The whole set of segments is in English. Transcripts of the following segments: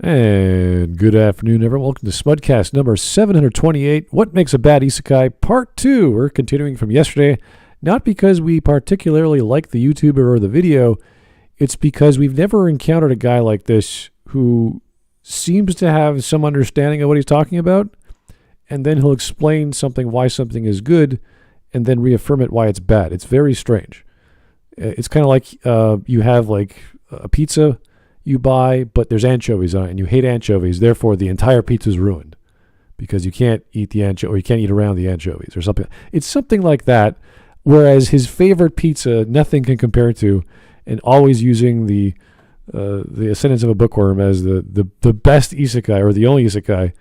And good afternoon, everyone. Welcome to Smudcast number 728, What Makes a Bad Isekai, Part 2. We're continuing from yesterday, not because we particularly like the YouTuber or the video, it's because we've never encountered a guy like this who seems to have some understanding of what he's talking about, and then he'll explain something, why something is good, and then reaffirm it why it's bad. It's very strange. It's kind of like you have like a pizza you buy, but there's anchovies on it, and you hate anchovies. Therefore, the entire pizza is ruined because you can't eat the anchovy, or you can't eat around the anchovies, or something. It's something like that. Whereas his favorite pizza, nothing can compare to, and always using the Ascendance of a Bookworm as the best isekai, or the only isekai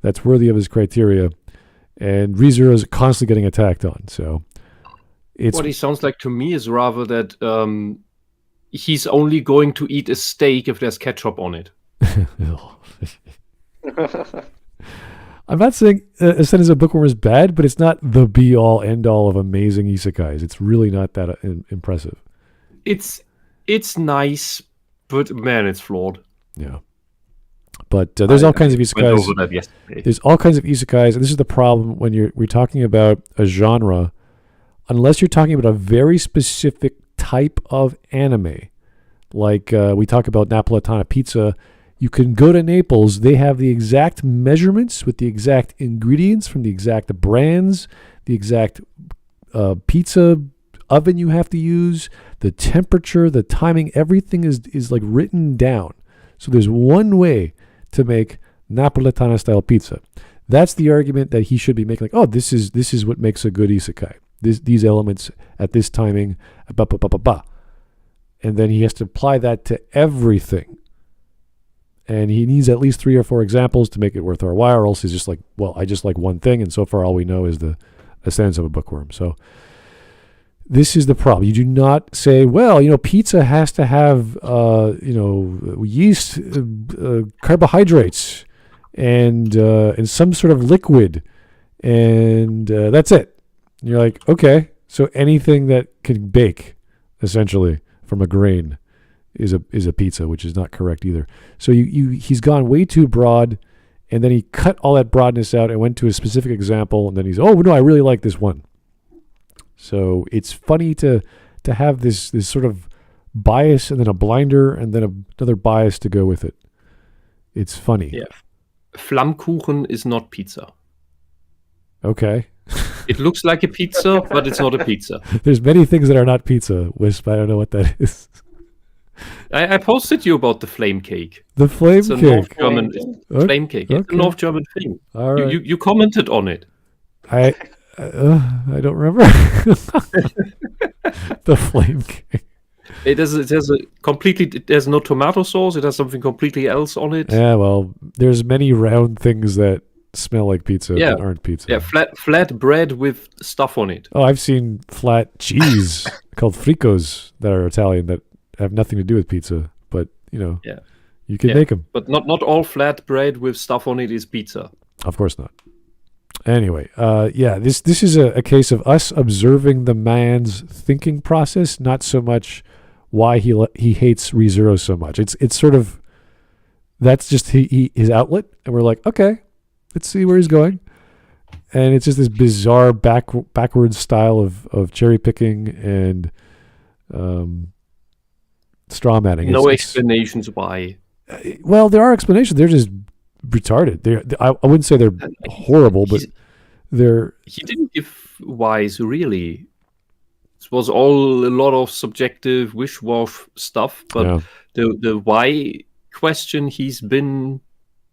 that's worthy of his criteria, and ReZero is constantly getting attacked on. So, what he sounds like to me is rather that. He's only going to eat a steak if there's ketchup on it. I'm not saying Ascendance of a Bookworm is bad, but it's not the be-all, end-all of amazing isekais. It's really not that impressive. It's nice, but man, it's flawed. Yeah. But there's all kinds of isekais. There's all kinds of isekais, and this is the problem when we're talking about a genre. Unless you're talking about a very specific type of anime, like we talk about Napolitana pizza, you can go to Naples. They have the exact measurements with the exact ingredients from the exact brands, the exact pizza oven you have to use, the temperature, the timing, everything is like written down. So there's one way to make Napolitana style pizza. That's the argument that he should be making. Like, oh, this is what makes a good isekai. These elements at this timing, and then he has to apply that to everything. And he needs at least 3 or 4 examples to make it worth our while, or else he's just like, well, I just like one thing, and so far all we know is the Ascendance of a Bookworm. So this is the problem. You do not say, well, pizza has to have, yeast, carbohydrates, and some sort of liquid, and that's it. And you're like, okay, so anything that can bake, essentially, from a grain is a pizza, which is not correct either. So he's gone way too broad, and then he cut all that broadness out and went to a specific example, and then he's, oh, no, I really like this one. So it's funny to have this sort of bias and then a blinder and then another bias to go with it. It's funny. Yeah. Flammkuchen is not pizza. Okay. It looks like a pizza, but it's not a pizza. There's many things that are not pizza, Wisp. I don't know what that is. I posted you about the flame cake. The flame cake. North German flame cake. It's a North German thing. All right. You commented on it. I don't remember. The flame cake. It has no tomato sauce. It has something completely else on it. Yeah, well, there's many round things that smell like pizza but aren't pizza. Yeah, flat bread with stuff on it. Oh, I've seen flat cheese called fricos that are Italian that have nothing to do with pizza, but you can make them. But not all flat bread with stuff on it is pizza. Of course not. Anyway, this is a case of us observing the man's thinking process, not so much why he hates ReZero so much. It's sort of, that's just his outlet, and we're like, okay, let's see where he's going. And it's just this bizarre backwards style of cherry picking and straw manning. No explanations why. Well, there are explanations. They're just retarded. I wouldn't say they're horrible, but they're... He didn't give whys, really. It was all a lot of subjective wish-wash stuff, but the why question he's been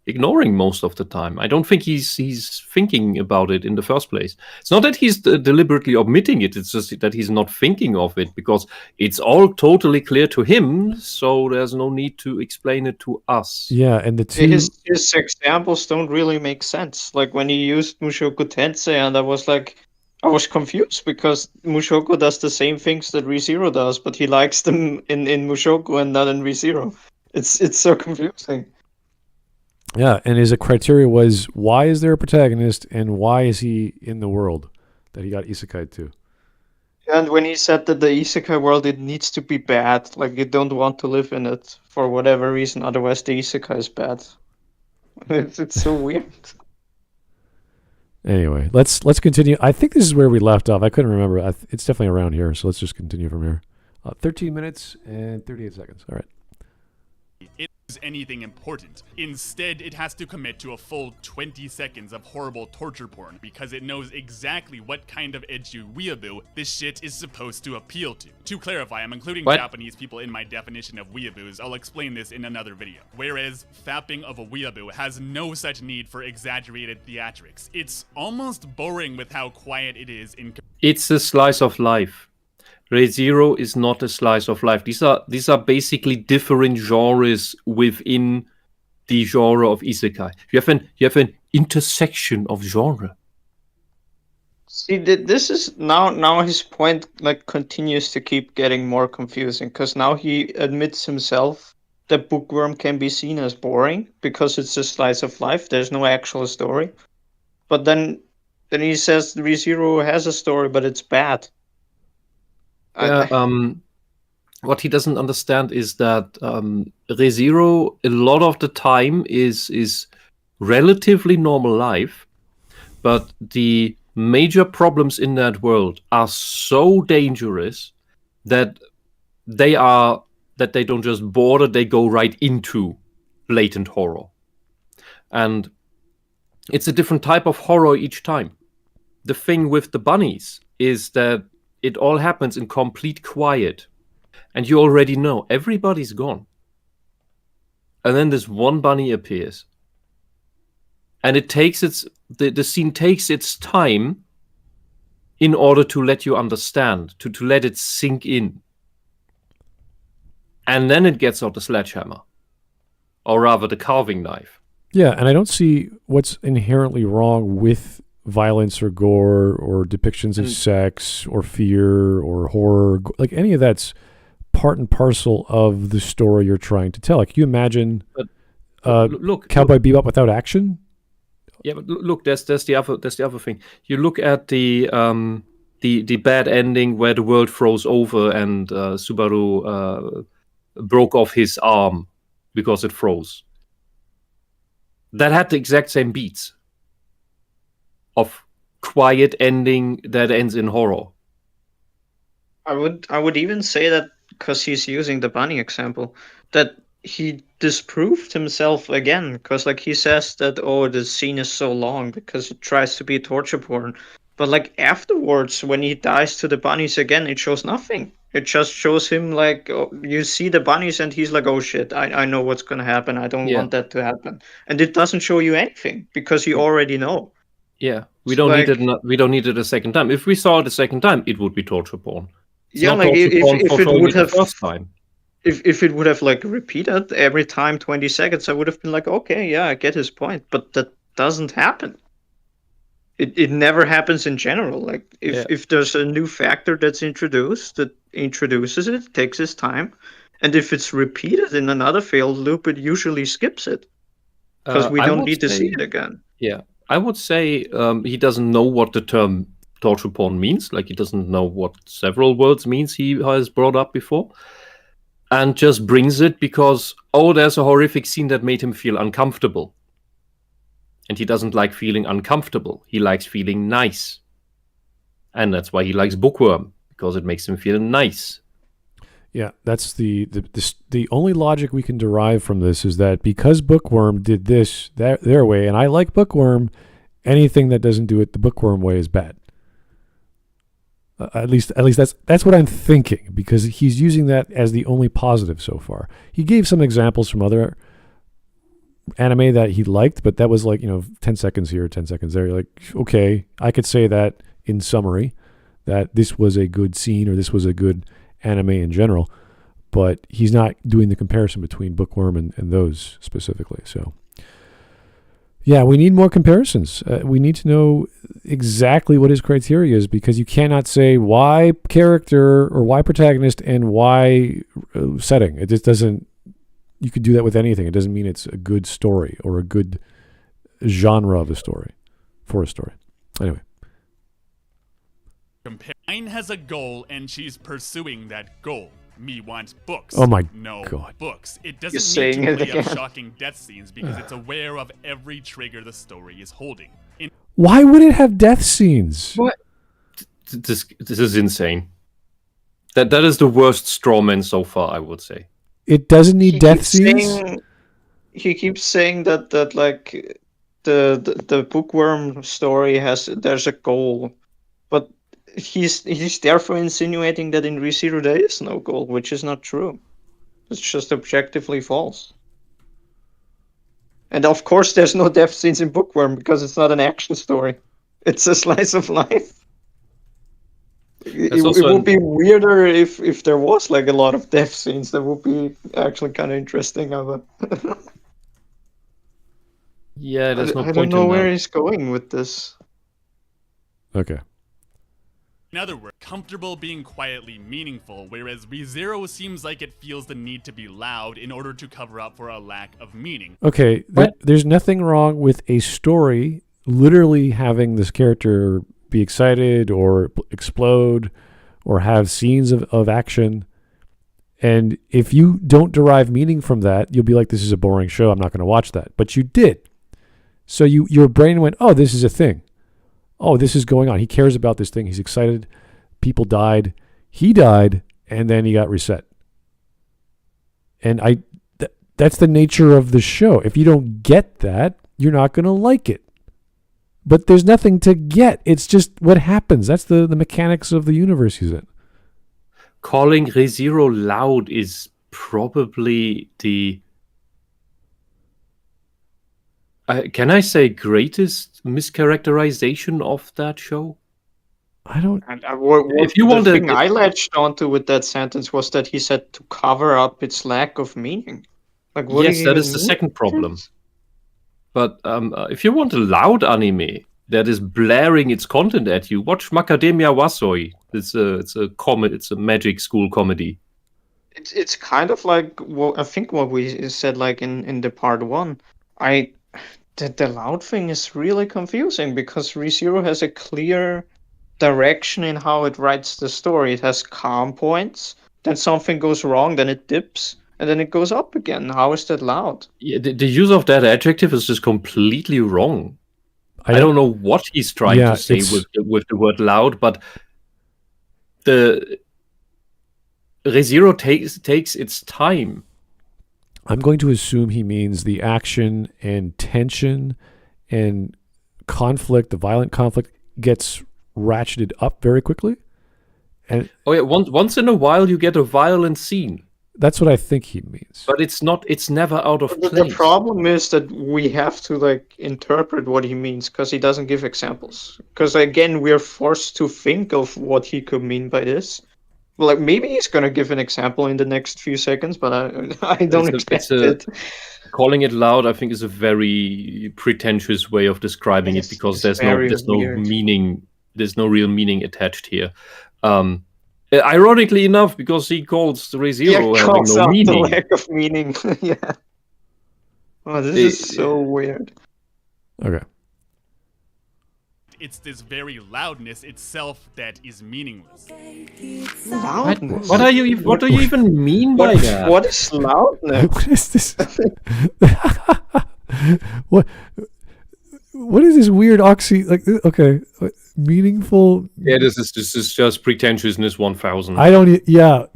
ignoring most of the time. I don't think he's thinking about it in the first place. It's not that he's deliberately omitting it, it's just that he's not thinking of it, because it's all totally clear to him, so there's no need to explain it to us. Yeah, and his examples don't really make sense. Like when he used Mushoku Tensei, and I was confused because Mushoku does the same things that ReZero does, but he likes them in Mushoku and not in ReZero. It's so confusing. Yeah, and his criteria was, why is there a protagonist and why is he in the world that he got isekai to? And when he said that the isekai world, it needs to be bad, like you don't want to live in it for whatever reason, otherwise the isekai is bad. It's so weird. Anyway, let's continue. I think this is where we left off. I couldn't remember. It's definitely around here, so let's just continue from here. 13 minutes and 38 seconds. All right. It is anything important. Instead, it has to commit to a full 20 seconds of horrible torture porn because it knows exactly what kind of edgy weeaboo this shit is supposed to appeal to. To clarify, I'm including Japanese people in my definition of weeaboos. I'll explain this in another video. Whereas fapping of a weeaboo has no such need for exaggerated theatrics. It's almost boring with how quiet it is in. It's a slice of life. ReZero is not a slice of life. These are basically different genres within the genre of isekai. You have an intersection of genre. See, this is now his point like continues to keep getting more confusing because now he admits himself that Bookworm can be seen as boring because it's a slice of life. There's no actual story, but then he says ReZero has a story, but it's bad. What he doesn't understand is that ReZero a lot of the time is relatively normal life, but the major problems in that world are so dangerous that they don't just border, they go right into blatant horror. And it's a different type of horror each time. The thing with the bunnies is that it all happens in complete quiet. And you already know everybody's gone. And then this one bunny appears. And it takes the scene takes its time in order to let you understand, to let it sink in. And then it gets out the sledgehammer. Or rather the carving knife. Yeah, and I don't see what's inherently wrong with violence or gore or depictions of sex or fear or horror. Like any of that's part and parcel of the story you're trying to tell. Like, can you imagine Cowboy Bebop without action? Yeah, but look, there's the other thing. You look at the bad ending where the world froze over and Subaru broke off his arm because it froze. That had the exact same beats of quiet ending that ends in horror. I would even say that because he's using the bunny example, that he disproved himself again, because like he says that the scene is so long because it tries to be torture porn, but like afterwards when he dies to the bunnies again, it shows nothing. It just shows him like you see the bunnies and he's like, oh shit, I know what's gonna happen, I don't want that to happen, and it doesn't show you anything because you already know. Yeah, we don't need it a second time. If we saw it a second time, it would be torture porn. It's yeah, like if it would have first time. If it would have like repeated every time 20 seconds, I would have been like, okay, yeah, I get his point, but that doesn't happen. It never happens in general. Like if there's a new factor that's introduced that introduces it takes its time, and if it's repeated in another failed loop, it usually skips it because we don't need to see it again. Yeah. I would say he doesn't know what the term torture porn means. Like, he doesn't know what several words means he has brought up before. And just brings it because, there's a horrific scene that made him feel uncomfortable. And he doesn't like feeling uncomfortable. He likes feeling nice. And that's why he likes Bookworm, because it makes him feel nice. Yeah, that's the only logic we can derive from this is that because Bookworm did this their way, and I like Bookworm, anything that doesn't do it the Bookworm way is bad. At least that's what I'm thinking, because he's using that as the only positive so far. He gave some examples from other anime that he liked, but that was like 10 seconds here, 10 seconds there. You're like, okay, I could say that in summary that this was a good scene or this was a good anime in general, but he's not doing the comparison between Bookworm and those specifically. So yeah, we need more comparisons. We need to know exactly what his criteria is, because you cannot say why character or why protagonist and why setting. It just doesn't. You could do that with anything. It doesn't mean it's a good story or a good genre of a story for a story. Anyway. Mine has a goal, and she's pursuing that goal. Me wants books. Oh my no God. books. It You're doesn't saying need to it play up again. shocking death scenes because it's aware of every trigger the story is holding. Why would it have death scenes? What? This is insane. That is the worst strawman so far, I would say. It doesn't need death scenes? He keeps saying that like the bookworm story there's a goal, but he's therefore insinuating that in ReZero there is no goal, which is not true. It's just objectively false. And of course there's no death scenes in Bookworm because it's not an action story. It's a slice of life. It would be weirder if there was like a lot of death scenes. That would be actually kind of interesting. Yeah, there's no I point don't know in where that. he's going with this. Okay. In other words, comfortable being quietly meaningful, whereas ReZero seems like it feels the need to be loud in order to cover up for a lack of meaning. Okay, there's nothing wrong with a story literally having this character be excited or explode or have scenes of action. And if you don't derive meaning from that, you'll be like, this is a boring show. I'm not going to watch that. But you did. So your brain went, oh, this is a thing. Oh, this is going on. He cares about this thing. He's excited. People died. He died, and then he got reset. And that's the nature of the show. If you don't get that, you're not going to like it. But there's nothing to get. It's just what happens. That's the mechanics of the universe he's in. Calling ReZero loud is probably the... can I say greatest mischaracterization of that show? I don't... And If you want the to- thing I latched onto with that sentence was that he said to cover up its lack of meaning. Like, what Yes, do you that even is the mean? second problem. But if you want a loud anime that is blaring its content at you, watch Macadamia Wasoi. It's a magic school comedy. It's kind of like I think what we said like in the part one. The loud thing is really confusing because ReZero has a clear direction in how it writes the story. It has calm points, then something goes wrong, then it dips, and then it goes up again. How is that loud? Yeah, the use of that adjective is just completely wrong. I don't know what he's trying to say with the word loud, but the ReZero takes its time. I'm going to assume he means the action and tension and conflict, the violent conflict gets ratcheted up very quickly. And oh yeah, once in a while you get a violent scene. That's what I think he means. But it's never out of place. The problem is that we have to like interpret what he means because he doesn't give examples. Because again, we're forced to think of what he could mean by this. Well, like maybe he's gonna give an example in the next few seconds, but I don't expect it. Calling it loud, I think, is a very pretentious way of describing it because there's no meaning. There's no real meaning attached here. Ironically enough, because he calls ReZero having no meaning. The lack of meaning. Yeah. Oh, this is so weird. Okay. It's this very loudness itself that is meaningless. Loudness. What do you even mean by that? What is loudness? What is this? What is this weird meaningful? Yeah, this is just pretentiousness 1000.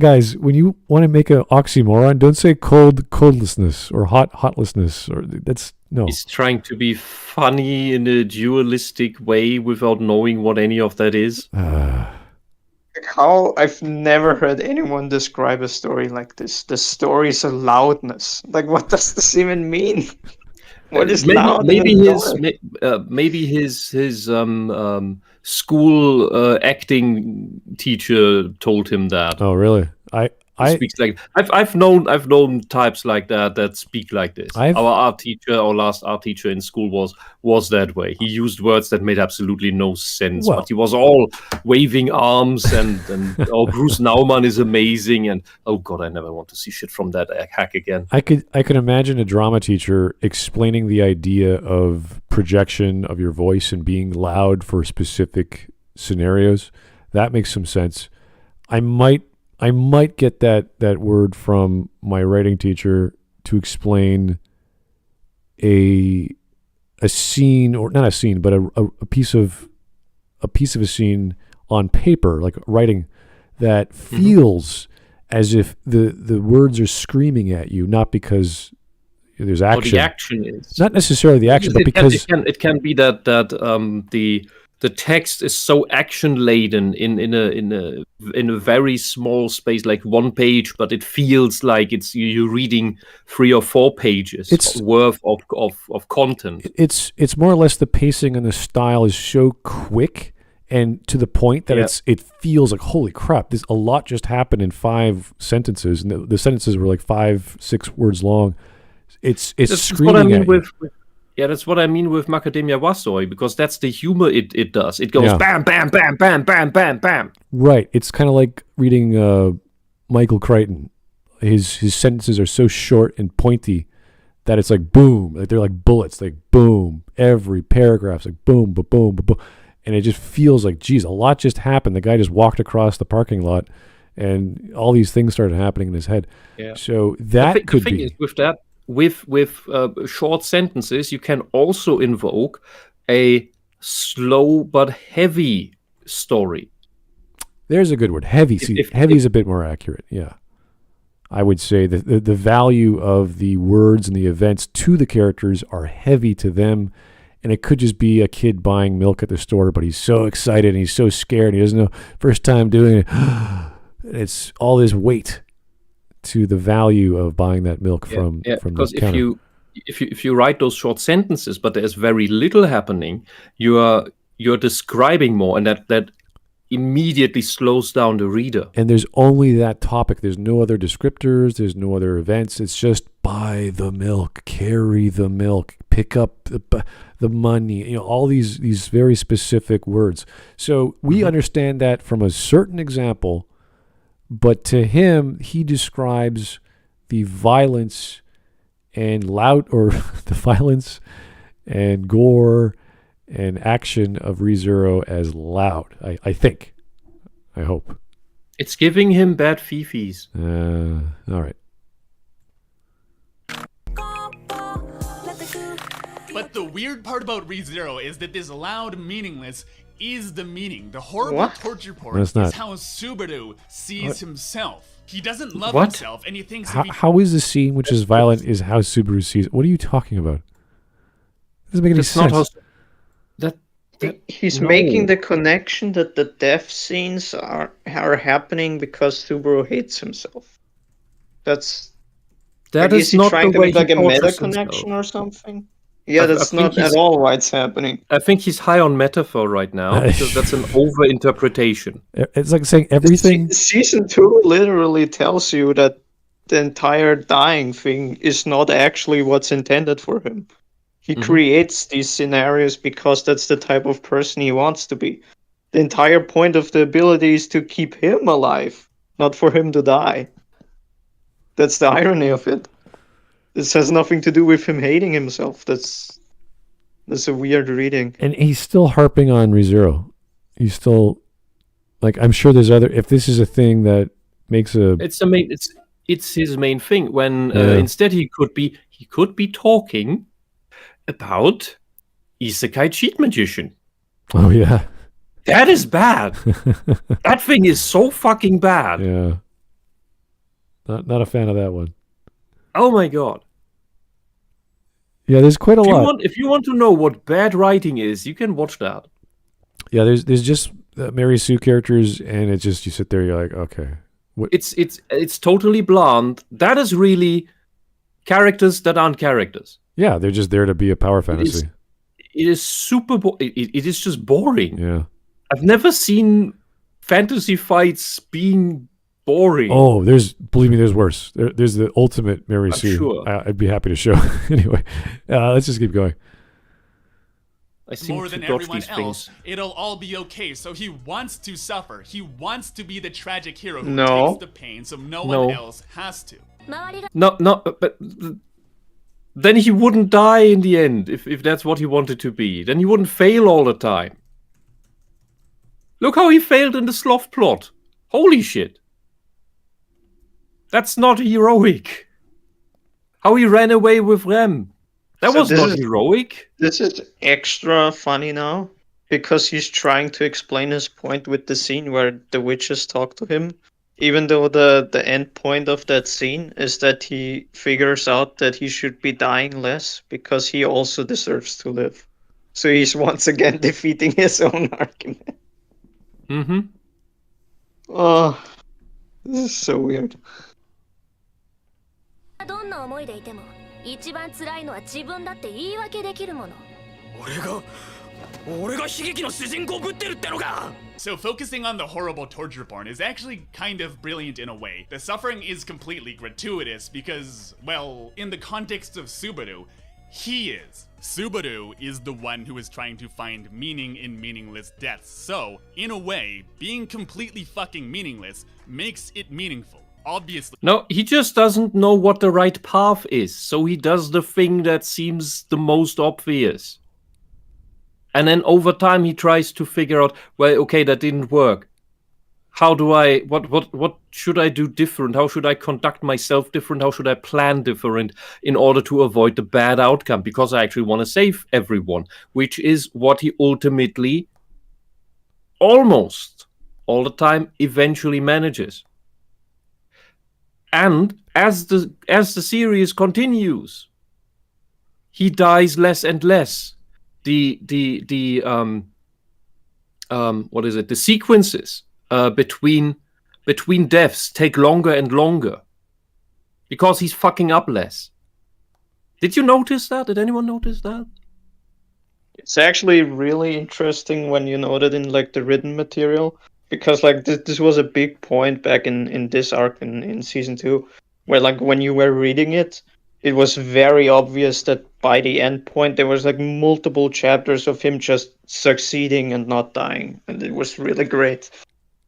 Guys, when you want to make an oxymoron, don't say coldlessness or hotlessness or that's no. He's trying to be funny in a dualistic way without knowing what any of that is. How I've never heard anyone describe a story like this. The story is a loudness. Like, what does this even mean? What is loud? Maybe his school acting teacher told him that. Oh, really? Speaks like I've known types like that speak like this. Our last art teacher in school was that way. He used words that made absolutely no sense, but he was all waving arms and oh, Bruce Nauman is amazing, and oh god, I never want to see shit from that hack again. I could imagine a drama teacher explaining the idea of projection of your voice and being loud for specific scenarios. That makes some sense. I might get that word from my writing teacher to explain a scene, or not a scene, but a piece of a scene on paper, like writing, that feels as if the words are screaming at you, not because there's action. Or the action is Not necessarily the action, but because it can be that the text is so action laden in a very small space, like one page, but it feels like you're reading 3 or 4 pages worth of content. It's more or less the pacing and the style is so quick and to the point that it feels like, holy crap, a lot just happened in 5 sentences, and the sentences were like 5-6 words long. It's screaming at you. That's what I mean with Macadamia Wasoi, because that's the humor it does. It goes bam, bam, bam, bam, bam, bam, bam. Right. It's kind of like reading Michael Crichton. His sentences are so short and pointy that it's like boom. Like they're like bullets. Like boom. Every paragraph's like boom, boom, boom, boom. And it just feels like, geez, a lot just happened. The guy just walked across the parking lot, and all these things started happening in his head. Yeah. So that could be. The thing is with that. With short sentences, you can also invoke a slow but heavy story. There's a good word. Heavy. Heavy is a bit more accurate. Yeah. I would say that the value of the words and the events to the characters are heavy to them. And it could just be a kid buying milk at the store, but he's so excited and he's so scared. And he doesn't know, first time doing it. It's all this weight to the value of buying that milk from because the counter. if you write those short sentences, but there's very little happening, you're describing more, and that immediately slows down the reader. And there's only that topic. There's no other descriptors. There's no other events. It's just buy the milk, carry the milk, pick up the money. All these very specific words. So we understand that from a certain example. But to him, he describes the violence and the violence and gore and action of ReZero as loud. I think. I hope. It's giving him bad fifis. All right. But the weird part about ReZero is that this loud meaningless is the meaning. The horrible torture porn is how Subaru sees himself. He doesn't love himself, and he thinks... How is the scene which is violent is how Subaru sees... What are you talking about? It doesn't make any sense. He's making the connection that the death scenes are happening because Subaru hates himself. That is not trying to make like a meta connection or something? Yeah, that's not at all why it's happening. I think he's high on metaphor right now, because that's an over-interpretation. It's like saying everything... Season 2 literally tells you that the entire dying thing is not actually what's intended for him. He creates these scenarios because that's the type of person he wants to be. The entire point of the ability is to keep him alive, not for him to die. That's the irony of it. This has nothing to do with him hating himself. That's a weird reading. And he's still harping on ReZero. He's still, like, I'm sure there's other. If this is a thing that makes a, it's his main thing. When instead he could be talking about Isekai Cheat Magician. Oh yeah, that is bad. That thing is so fucking bad. Yeah, not a fan of that one. Oh my god. Yeah, there's quite a lot. If you want to know what bad writing is, you can watch that. Yeah, there's just Mary Sue characters, and it's just you sit there, you're like, okay. What? It's totally bland. That is really characters that aren't characters. Yeah, they're just there to be a power fantasy. It is super. It is just boring. Yeah, I've never seen fantasy fights being boring. Oh, believe me, there's worse. There's the ultimate Mary Sue. Sure. I'd be happy to show. Anyway, let's just keep going. I seem more to than dodge everyone these else, things. it'll all be okay. So he wants to suffer. He wants to be the tragic hero who No. takes the pain, so no one else has to. No, but then he wouldn't die in the end if that's what he wanted to be. Then he wouldn't fail all the time. Look how he failed in the sloth plot. Holy shit. That's not heroic. How he ran away with Rem. That was not heroic. This is extra funny now because he's trying to explain his point with the scene where the witches talk to him. Even though the end point of that scene is that he figures out that he should be dying less because he also deserves to live. So he's once again defeating his own argument. Mm-hmm. Oh, this is so weird. どんな思いでいても一番辛いのは自分だって言い訳できるもの。俺が悲劇の主人公ぶってるってのか。 So focusing on the horrible torture porn is actually kind of brilliant in a way. The suffering is completely gratuitous because, well, in the context of Subaru, he is. Subaru is the one who is trying to find meaning in meaningless deaths. So, in a way, being completely fucking meaningless makes it meaningful. Obviously. No, he just doesn't know what the right path is, so he does the thing that seems the most obvious. And then over time he tries to figure out, well, okay, that didn't work. How do I, what should I do different? How should I conduct myself different? How should I plan different in order to avoid the bad outcome? Because I actually want to save everyone, which is what he ultimately, almost all the time, eventually manages. And as the series continues, he dies less and less. The sequences between deaths take longer and longer because he's fucking up less. Did you notice that? Did anyone notice that? It's actually really interesting when you note it in like the written material, because like this was a big point back in this arc in season 2, where like when you were reading it, it was very obvious that by the end point there was like multiple chapters of him just succeeding and not dying, and it was really great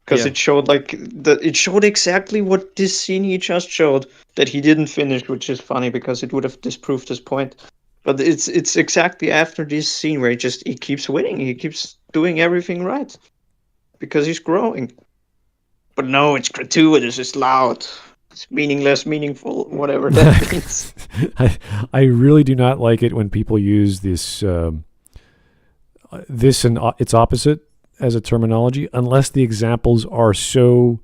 because it showed it showed exactly what this scene he just showed that he didn't finish, which is funny because it would have disproved his point. But it's exactly after this scene where he keeps winning, he keeps doing everything right because he's growing. But no, it's gratuitous, it's loud. It's meaningless, meaningful, whatever that means. I really do not like it when people use this this and its opposite as a terminology, unless the examples are so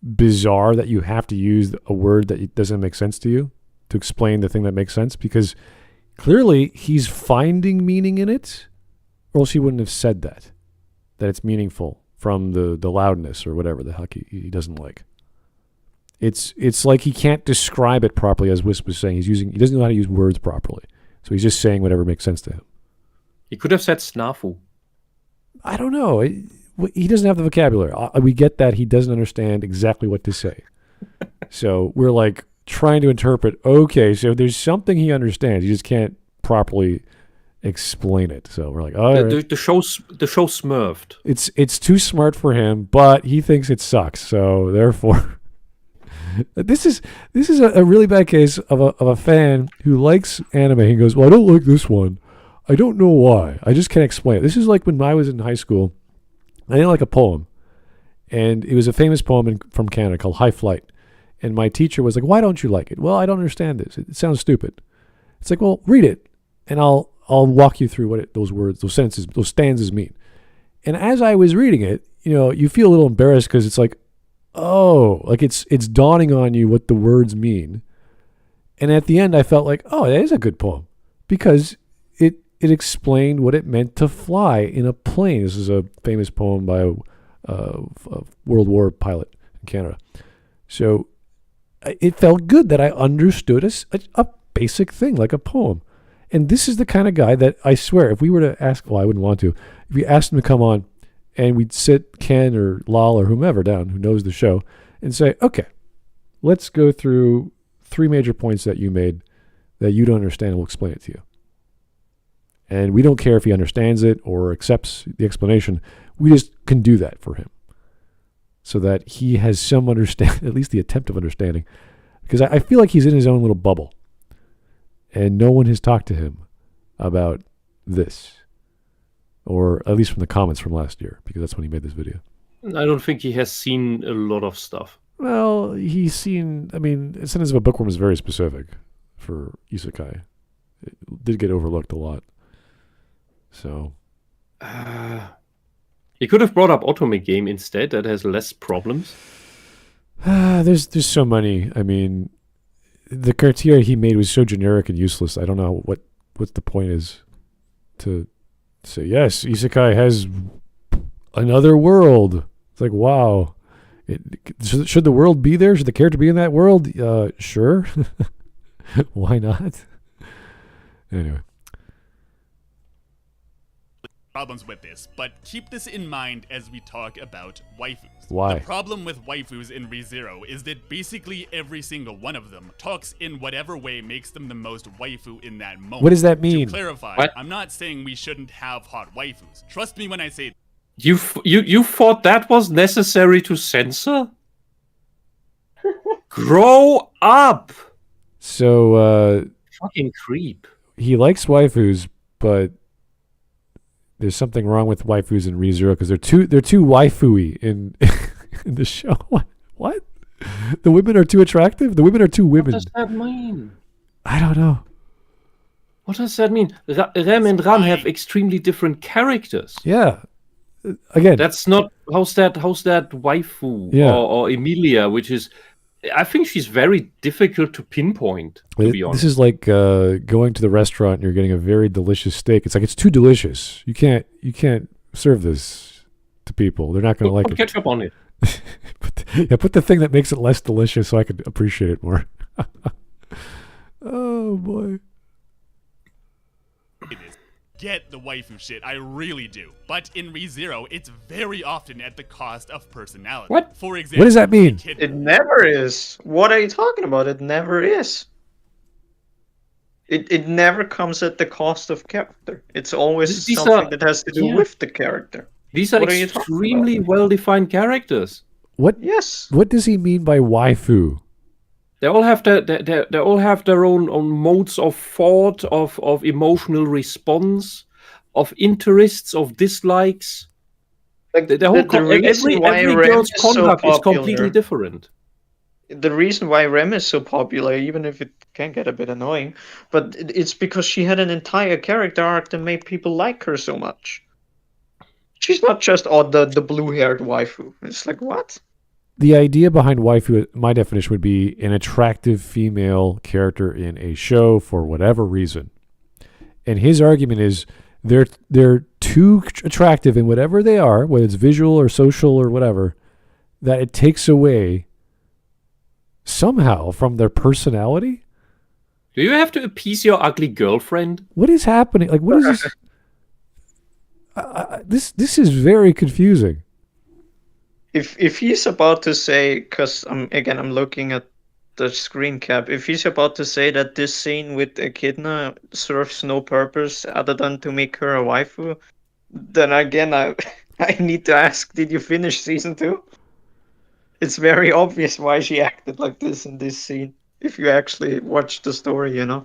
bizarre that you have to use a word that doesn't make sense to you to explain the thing that makes sense, because clearly he's finding meaning in it, or else he wouldn't have said that it's meaningful from the loudness or whatever the heck he doesn't like. It's like he can't describe it properly, as Whisp was saying. He doesn't know how to use words properly. So he's just saying whatever makes sense to him. He could have said snafu. I don't know. He doesn't have the vocabulary. We get that he doesn't understand exactly what to say. So we're like trying to interpret, okay, so there's something he understands. He just can't properly explain it. So we're like, oh, the show smurfed. It's too smart for him, but he thinks it sucks. So therefore... This is a really bad case of a fan who likes anime. He goes, well, I don't like this one. I don't know why. I just can't explain it. This is like when I was in high school. I didn't like a poem. And it was a famous poem from Canada called High Flight. And my teacher was like, why don't you like it? Well, I don't understand this. It sounds stupid. It's like, well, read it. And I'll walk you through what those words, those sentences, those stanzas mean. And as I was reading it, you feel a little embarrassed because it's like, oh, like it's dawning on you what the words mean. And at the end, I felt like, oh, that is a good poem because it explained what it meant to fly in a plane. This is a famous poem by a World War pilot in Canada. So it felt good that I understood a basic thing like a poem. And this is the kind of guy that I swear, if we were to ask, well, I wouldn't want to, if we asked him to come on, and we'd sit Ken or Lal or whomever down who knows the show and say, okay, let's go through 3 major points that you made that you don't understand, and we'll explain it to you. And we don't care if he understands it or accepts the explanation. We just can do that for him so that he has some understanding, at least the attempt of understanding. Because I feel like he's in his own little bubble and no one has talked to him about this. or at least from the comments from last year, because that's when he made this video. I don't think he has seen a lot of stuff. Well, he's seen. I mean, Sentence of a Bookworm is very specific for isekai. It did get overlooked a lot. So, he could have brought up Otome Game instead. That has less problems. there's so many. I mean, the criteria he made was so generic and useless. I don't know what the point is to say yes, isekai has another world. It's like, wow. Should the world be there? Should the character be in that world? Sure. Why not? Anyway. Problems with this, but keep this in mind as we talk about waifus. Why? The problem with waifus in ReZero is that basically every single one of them talks in whatever way makes them the most waifu in that moment. What does that mean? To clarify, What? I'm not saying we shouldn't have hot waifus. Trust me when I say You thought that was necessary to censor? Grow up! So, Fucking creep. he likes waifus, but there's something wrong with waifus in ReZero because they're too waifu-y in in the show. What? The women are too attractive? The women are too women. What does that mean? I don't know. What does that mean? Rem and Ram have extremely different characters. Yeah. Again, That's not how's that waifu Yeah. or Emilia, which is I think she's very difficult to pinpoint, to be honest. this is like going to the restaurant and you're getting a very delicious steak. It's like it's too delicious. You can't serve this to people. They're not going to like Put it. ketchup on it. Put the thing that makes it less delicious so I could appreciate it more. Oh boy. this. Get the waifu shit, I really do. But in ReZero, it's very often at the cost of personality. What? For example, What does that mean? It never is. What are you talking about? It never is. It never comes at the cost of character. It's always These something are- that has to do yeah. with the character. These are What are you talking extremely about? well-defined characters. What Yes. what does he mean by waifu? They all have their own modes of thought, of emotional response, of interests, of dislikes. Like The whole reason why every Rem girl's is so conduct is popular- completely different. The reason why Rem is so popular, even if it can get a bit annoying, but it's because she had an entire character arc that made people like her so much. She's not just the blue-haired waifu. It's like, what? The idea behind waifu, my definition would be an attractive female character in a show for whatever reason. And his argument is they're too attractive in whatever they are, whether it's visual or social or whatever, that it takes away somehow from their personality. Do you have to appease your ugly girlfriend? What is happening? Like, what is this? This is very confusing. If he's about to say, because I'm looking at the screen cap, if he's about to say that this scene with Echidna serves no purpose other than to make her a waifu, then again I need to ask, did you finish season 2? It's very obvious why she acted like this in this scene. If you actually watch the story, you know.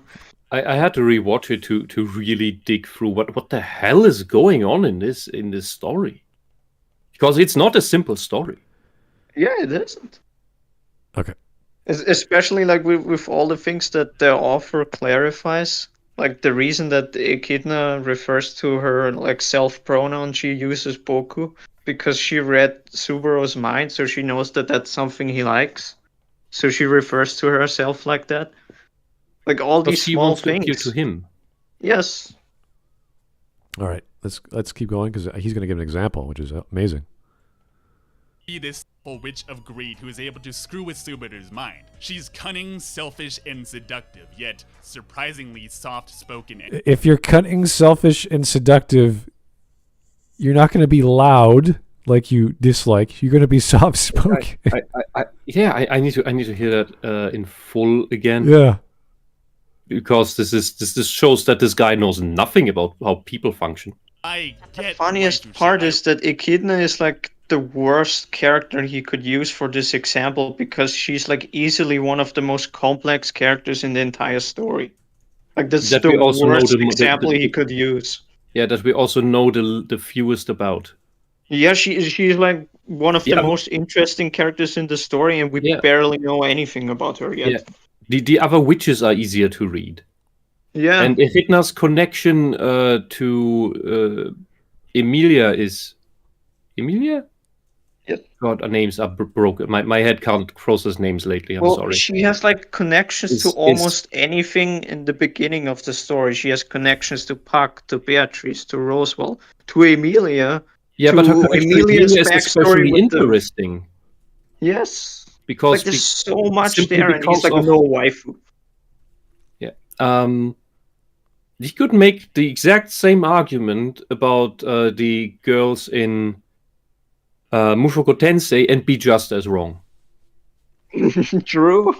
I had to rewatch it to really dig through what the hell is going on in this story. Because it's not a simple story. Yeah, it isn't. Okay. Especially like with all the things that the author clarifies. Like the reason that Echidna refers to her like self-pronoun she uses boku, because she read Subaru's mind, so she knows that that's something he likes. So she refers to herself like that. Like all But these she small wants to appeal things. to him. Yes. All right. Let's keep going because he's going to give an example, which is amazing. Be this witch of greed who is able to screw with Subaru's mind. She's cunning, selfish, and seductive, yet surprisingly soft-spoken. If you're cunning, selfish, and seductive, you're not going to be loud like you dislike. You're going to be soft-spoken. I need to hear that in full again. Yeah. Because this shows that this guy knows nothing about how people function. I The get funniest waifu part shit. is that Echidna is like the worst character he could use for this example, because she's like easily one of the most complex characters in the entire story. Like that's That the we also know worst the- example he could use. Yeah, that we also know the fewest about. Yeah, she's like one of the most interesting characters in the story, and we barely know anything about her yet. Yeah. The other witches are easier to read. Yeah. And Echidna's connection to Emilia is... Emilia? Yes. God, our names are broken. My head can't process names lately. I'm sorry. She has like connections to almost anything in the beginning of the story. She has connections to Puck, to Beatrice, to Roswell, to Emilia. Yeah, but her Emilia's is especially interesting. Yes. Because like, there's so much there, and he's like no waifu. Yeah. You could make the exact same argument about the girls in Mushoku Tensei and be just as wrong. True.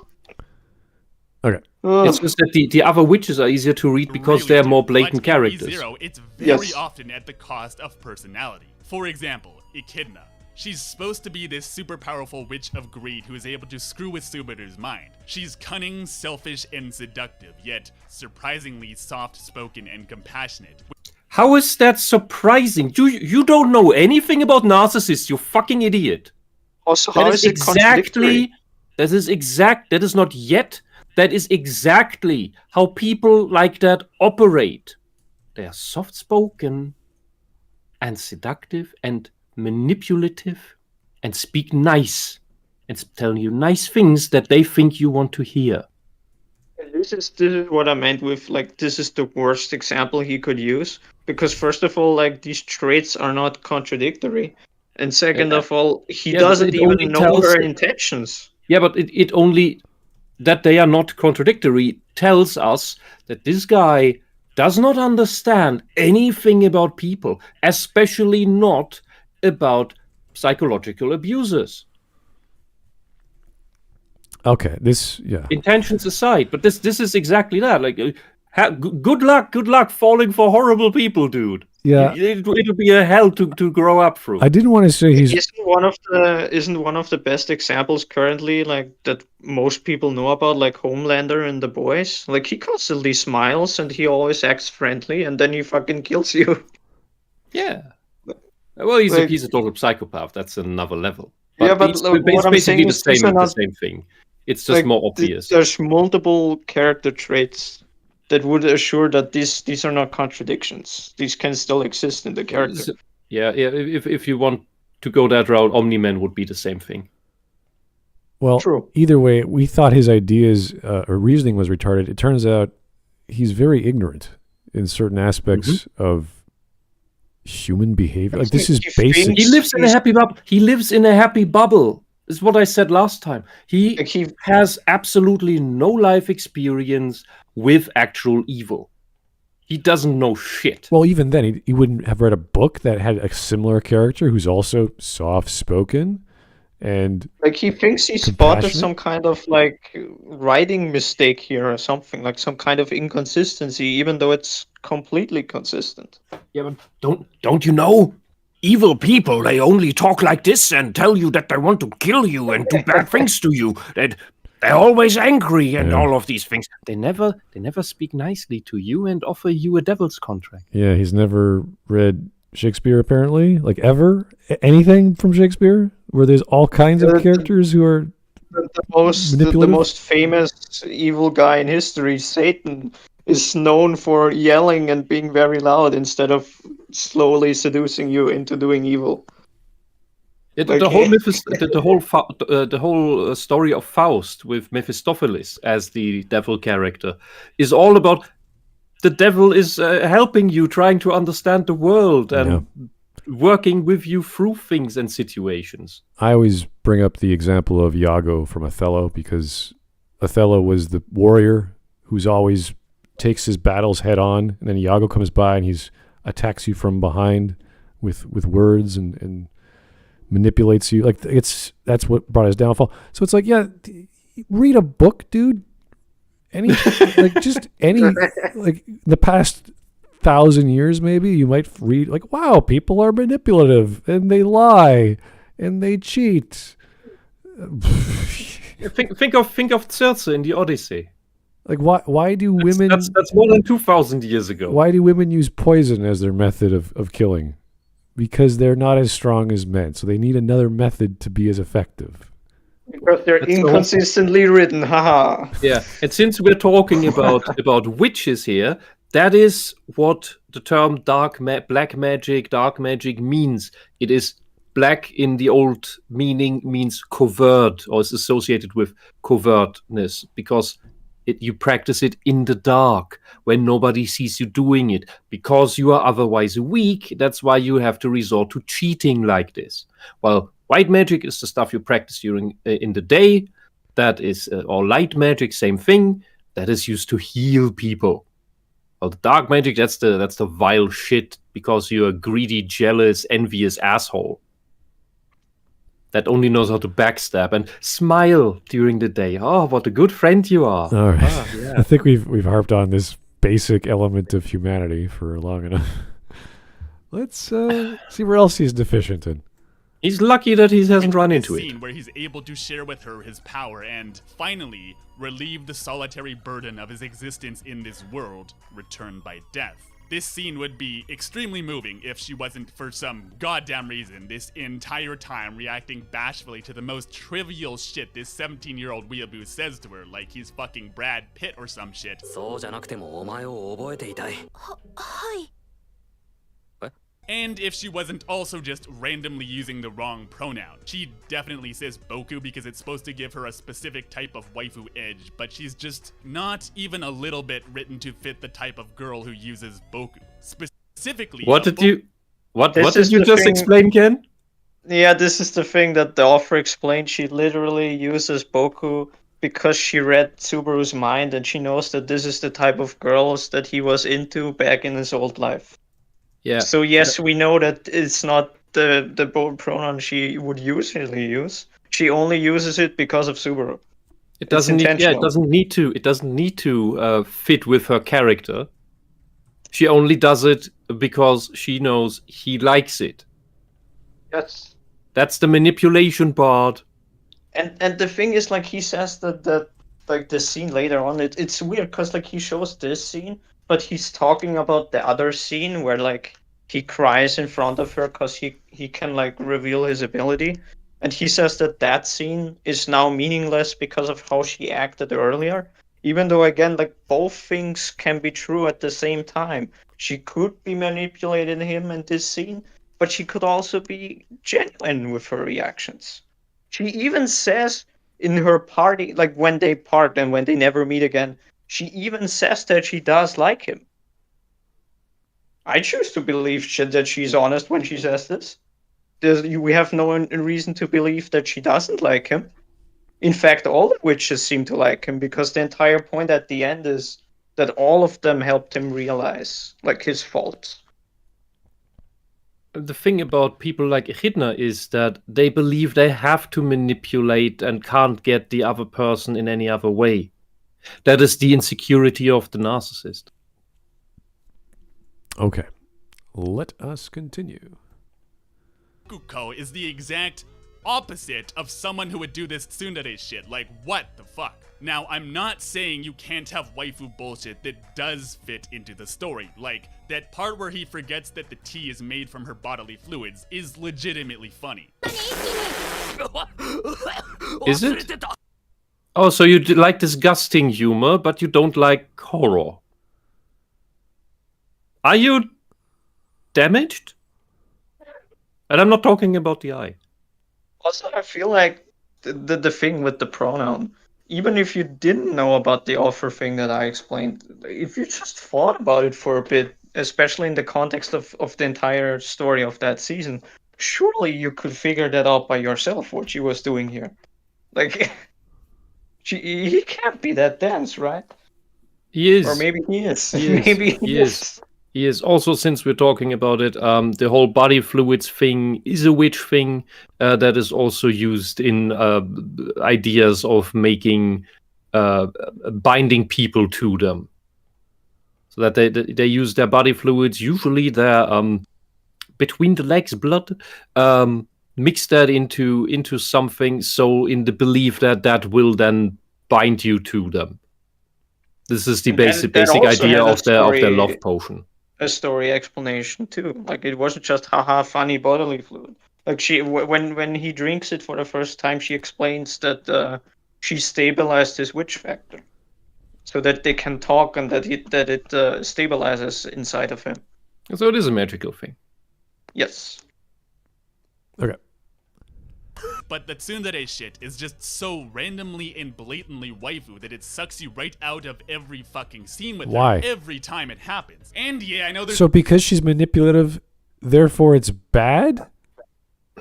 Okay. It's just that the other witches are easier to read because they're more blatant characters. It's very often at the cost of personality. For example, Echidna. She's supposed to be this super powerful witch of greed who is able to screw with Subaru's mind. She's cunning, selfish, and seductive, yet surprisingly soft-spoken and compassionate. How is that surprising? You don't know anything about narcissists, you fucking idiot. Also, how is it contradictory? That is exactly how people like that operate. They are soft-spoken and seductive and manipulative and speak nice and tell you nice things that they think you want to hear. This is what I meant with, like, this is the worst example he could use. Because first of all, like, these traits are not contradictory. And second of all, he doesn't even know her intentions. Yeah, but it only... that they are not contradictory tells us that this guy does not understand anything about people, especially not about psychological abusers. Okay, intentions aside, but this is exactly that. Like, good luck falling for horrible people, dude. Yeah, it'll be a hell to grow up through. I didn't want to say isn't one of the best examples currently, like, that most people know about, like Homelander and The Boys. Like, he constantly smiles and he always acts friendly, and then he fucking kills you. Yeah. Well, he's a total psychopath. That's another level. But it's basically the same thing. It's just more obvious. There's multiple character traits that would assure that these are not contradictions. These can still exist in the character. Yeah. If you want to go that route, Omni-Man would be the same thing. Well, true. Either way, we thought his ideas or reasoning was retarded. It turns out he's very ignorant in certain aspects of human behavior. Like, this is basic. He lives in a happy bubble. He lives in a happy bubble. Is what I said last time. He has absolutely no life experience with actual evil. He doesn't know shit. Well, even then, he wouldn't have read a book that had a similar character who's also soft-spoken and like, he thinks he spotted some kind of, like, writing mistake here or something, like some kind of inconsistency, even though it's completely consistent. Yeah, but don't you know? Evil people, they only talk like this and tell you that they want to kill you and do bad things to you. That they're always angry and all of these things. They never speak nicely to you and offer you a devil's contract. Yeah, he's never read Shakespeare, apparently. Like, ever? Anything from Shakespeare? Where there's all kinds of characters who are the most famous evil guy in history, Satan, is known for yelling and being very loud instead of slowly seducing you into doing evil. The whole story of Faust with Mephistopheles as the devil character is all about the devil is helping you, trying to understand the world and working with you through things and situations. I always bring up the example of Iago from Othello, because Othello was the warrior who's always takes his battles head on, and then Iago comes by and he's attacks you from behind with words and manipulates you. Like, that's what brought his downfall. So it's like, yeah, read a book, dude. Like the past 1,000 years, maybe you might read, like, wow, people are manipulative and they lie and they cheat. Think of Circe in the Odyssey. Like, why do women... That's more than 2,000 years ago. Why do women use poison as their method of killing? Because they're not as strong as men, so they need another method to be as effective. Because they're inconsistently written, haha. Yeah, and since we're talking about witches here, that is what the term black magic, dark magic means. It is black in the old meaning means covert, or is associated with covertness, because you practice it in the dark when nobody sees you doing it, because you are otherwise weak. That's why you have to resort to cheating like this. Well, white magic is the stuff you practice during in the day. That is, or light magic, same thing. That is used to heal people. Well, the dark magic, that's the vile shit, because you're a greedy, jealous, envious asshole that only knows how to backstab and smile during the day. Oh, what a good friend you are. All right. Yeah. I think we've harped on this basic element of humanity for long enough. Let's see where else he's deficient in. He's lucky that he hasn't run into scene it. Where he's able to share with her his power and finally relieve the solitary burden of his existence in this world, returned by death. This scene would be extremely moving if she wasn't, for some goddamn reason, this entire time reacting bashfully to the most trivial shit this 17-year-old weeaboo says to her, like he's fucking Brad Pitt or some shit. そうじゃなくてもお前を覚えていたい。はい。 And if she wasn't also just randomly using the wrong pronoun. She definitely says boku because it's supposed to give her a specific type of waifu edge, but she's just not even a little bit written to fit the type of girl who uses boku. Specifically, What did you the just thing- explain, Ken? Yeah, this is the thing that the author explained. She literally uses Boku because she read Subaru's mind and she knows that this is the type of girls that he was into back in his old life. Yeah. So yes, we know that it's not the pronoun she would usually use. She only uses it because of Subaru. It doesn't need. Yeah, it intentional. doesn't need to. It doesn't need to fit with her character. She only does it because she knows he likes it. Yes. That's the manipulation part. And the thing is, like, he says that like the scene later on, it's weird because like he shows this scene, but he's talking about the other scene where like he cries in front of her because he can like reveal his ability, and he says that scene is now meaningless because of how she acted earlier. Even though again, like both things can be true at the same time. She could be manipulating him in this scene, but she could also be genuine with her reactions. She even says in her party, like when they part and when they never meet again, she even says that she does like him. I choose to believe that she's honest when she says this. We have no reason to believe that she doesn't like him. In fact, all the witches seem to like him because the entire point at the end is that all of them helped him realize like his faults. The thing about people like Echidna is that they believe they have to manipulate and can't get the other person in any other way. That is the insecurity of the narcissist. Okay, let us continue. Kuko is the exact opposite of someone who would do this tsundere shit. Like, what the fuck? Now, I'm not saying you can't have waifu bullshit that does fit into the story. Like, that part where he forgets that the tea is made from her bodily fluids is legitimately funny. Is it? Oh, so you like disgusting humor, but you don't like horror. Are you damaged? And I'm not talking about the eye. Also, I feel like the thing with the pronoun, even if you didn't know about the offer thing that I explained, if you just thought about it for a bit, especially in the context of the entire story of that season, surely you could figure that out by yourself, what she was doing here. Like, he can't be that dense, right? He is. Or maybe he is. He is. Maybe He is. He is. Also, since we're talking about it, the whole body fluids thing is a witch thing that is also used in ideas of making binding people to them, so that they use their body fluids, usually their between the legs blood, mix that into something, so in the belief that will then bind you to them. This is the And basic also idea had a of their story- love potion. A story explanation too. Like it wasn't just haha funny bodily fluid. Like when he drinks it for the first time, she explains that she stabilized his witch factor, so that they can talk and that it stabilizes inside of him. So it is a magical thing. Yes. Okay. But the tsundere shit is just so randomly and blatantly waifu that it sucks you right out of every fucking scene with Why? her every time it happens. And yeah, I know there's So because she's manipulative, therefore it's bad?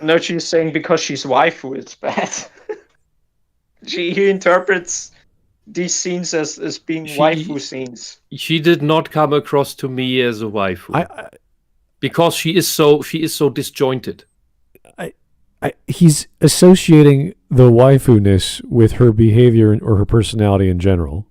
No, she's saying because she's waifu, it's bad. He interprets these scenes as being waifu scenes. She did not come across to me as a waifu I because she is so disjointed. he's associating the waifu-ness with her behavior or her personality in general,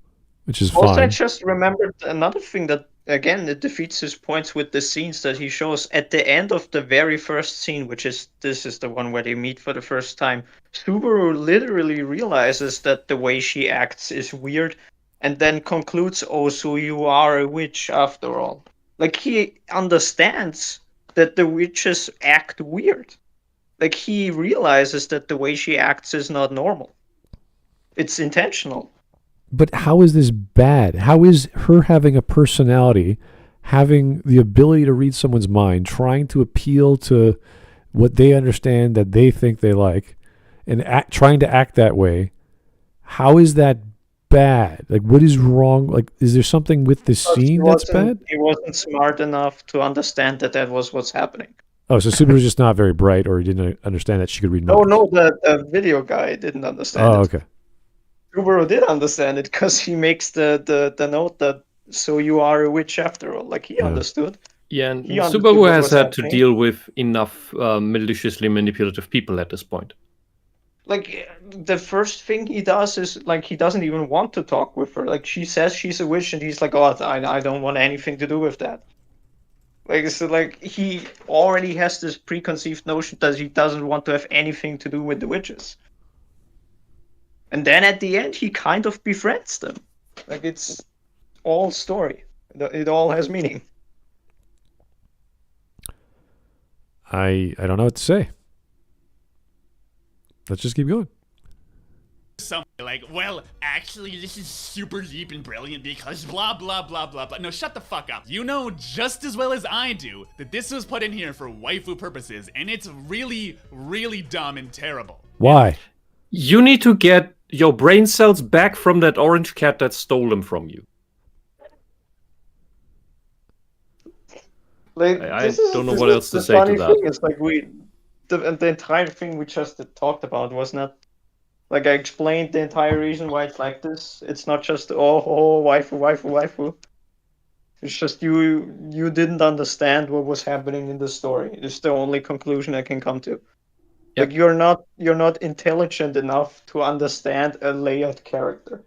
which is Also, I fine. just remembered another thing that, again, it defeats his points with the scenes that he shows at the end of the very first scene, this is the one where they meet for the first time. Subaru literally realizes that the way she acts is weird and then concludes, oh, so you are a witch after all. Like, he understands that the witches act weird. Like, he realizes that the way she acts is not normal. It's intentional. But how is this bad? How is her having a personality, having the ability to read someone's mind, trying to appeal to what they understand that they think they like, and trying to act that way? How is that bad? Like, what is wrong? Like, is there something with this scene that's bad? He wasn't smart enough to understand that was what's happening. Oh, so Subaru was just not very bright, or he didn't understand that she could read minds. Oh no, the video guy didn't understand Oh, it. okay. Subaru did understand it because he makes the note that so you are a witch after all. Like he understood. Yeah, and He understood Subaru what has was had to happening. deal with enough maliciously manipulative people at this point. Like the first thing he does is like he doesn't even want to talk with her. Like she says she's a witch and he's like, oh, I don't want anything to do with that. Like so, like he already has this preconceived notion that he doesn't want to have anything to do with the witches. And then at the end, he kind of befriends them. Like it's all story. It all has meaning. I don't know what to say. Let's just keep going. something like, well, actually, this is super deep and brilliant because blah, blah, blah, blah, blah. No, shut the fuck up. You know just as well as I do that this was put in here for waifu purposes, and it's really, really dumb and terrible. Why? You need to get your brain cells back from that orange cat that stole them from you. Like, I don't know what else to say to that. Thing is, like, the entire thing we just talked about was not, like, I explained the entire reason why it's like this. It's not just waifu. It's just you didn't understand what was happening in the story. It's the only conclusion I can come to. Yep. Like, you're not intelligent enough to understand a layered character.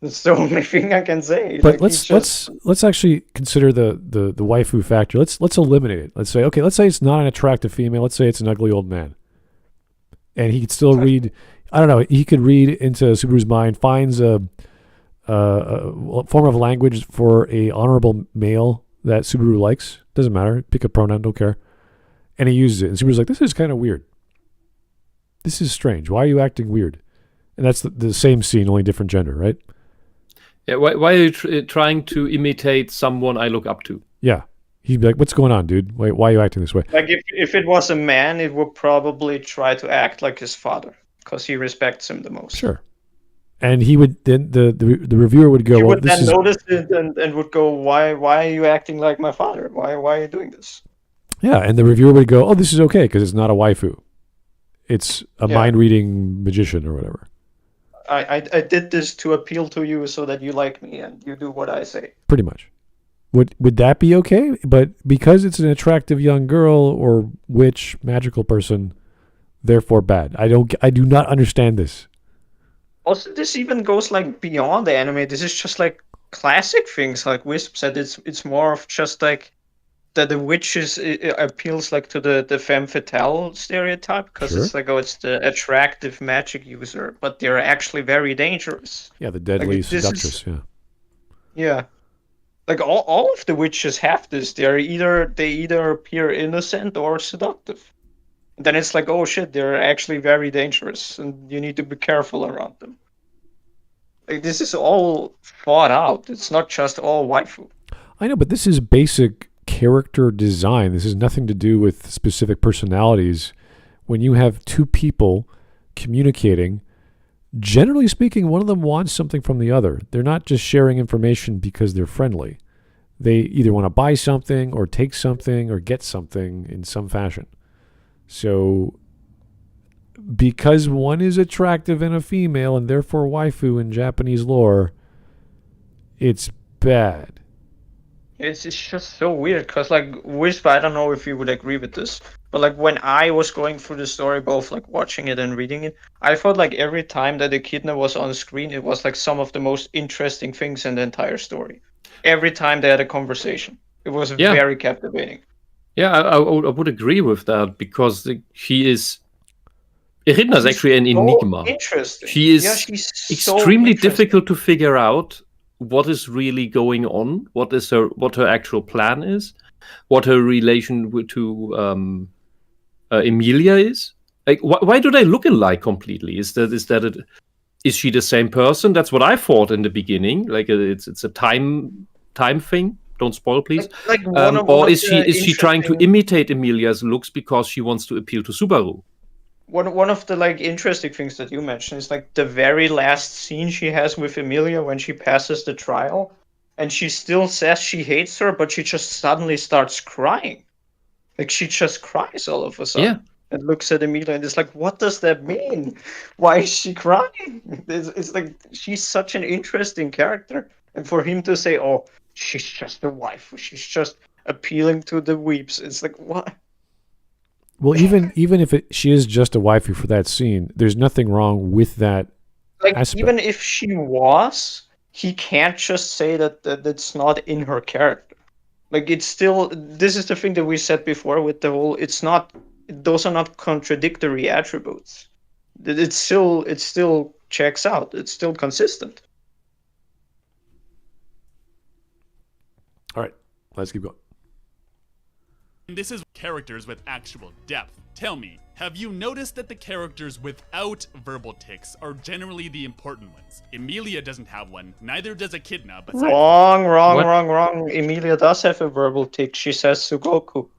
That's the only thing I can say. But like, let's actually consider the waifu factor. Let's eliminate it. Let's say it's not an attractive female. Let's say it's an ugly old man, and he could still read. I don't know. He could read into Subaru's mind, finds a form of language for a honorable male that Subaru likes. Doesn't matter. Pick a pronoun. Don't care. And he uses it. And Subaru's like, "This is kind of weird. This is strange. Why are you acting weird?" And that's the same scene, only different gender, right? Yeah, why are you trying to imitate someone I look up to? Yeah. He'd be like, "What's going on, dude? Why are you acting this way?" Like, if it was a man, it would probably try to act like his father, because he respects him the most. Sure. And he would then the reviewer would go, He "Well, would this then is notice it and would go, why are you acting like my father? Why are you doing this? yeah." And the reviewer would go, "Oh, this is okay because it's not a waifu. It's a mind-reading magician or whatever." I did this to appeal to you so that you like me and you do what I say. Pretty much. Would that be okay? But because it's an attractive young girl or witch, magical person, therefore bad. I do not understand this. Also, this even goes like beyond the anime. This is just like classic things. Like Wisp said, it's more of just like that the witches appeals like to the femme fatale stereotype because it's like, oh, it's the attractive magic user, but they're actually very dangerous. Yeah, the deadly Like, seductress. Yeah, like all of the witches have this. They either appear innocent or seductive. And then it's like, oh shit, they're actually very dangerous, and you need to be careful around them. Like, this is all thought out. It's not just all waifu. I know, but this is basic character design. This has nothing to do with specific personalities. When you have two people communicating, generally speaking, one of them wants something from the other. They're not just sharing information because they're friendly. They either want to buy something or take something or get something in some fashion. So because one is attractive and a female and therefore waifu in Japanese lore, it's bad. It's just so weird because, like, Whisp, I don't know if you would agree with this, but like when I was going through the story, both like watching it and reading it, I felt like every time that Echidna was on screen, it was like some of the most interesting things in the entire story. Every time they had a conversation, it was very captivating. Yeah, I would agree with that because she is. Echidna is actually an enigma. Interesting. She is she's extremely difficult to figure out what is really going on, what her actual plan is, what her relation to Emilia is. Like, why do they look alike completely? Is she the same person? That's what I thought in the beginning. Like, it's a time thing. Don't spoil, please. Or is she trying to imitate Emilia's looks because she wants to appeal to Subaru? One of the like interesting things that you mentioned is like the very last scene she has with Emilia when she passes the trial, and she still says she hates her, but she just suddenly starts crying. Like, she just cries all of a sudden and looks at Emilia and is like, what does that mean? Why is she crying? It's like, she's such an interesting character, and for him to say, oh, she's just a wife, she's just appealing to the weeps, it's like, what? Well, even if she is just a waifu for that scene, there's nothing wrong with that aspect. Even if she was, he can't just say that it's not in her character. Like, it's still, this is the thing that we said before with the whole, those are not contradictory attributes. It still checks out. It's still consistent. All right, let's keep going. This is characters with actual depth. Tell me, have you noticed that the characters without verbal tics are generally the important ones? Emilia doesn't have one, neither does Echidna. Wrong. Emilia does have a verbal tic. She says Sugoku.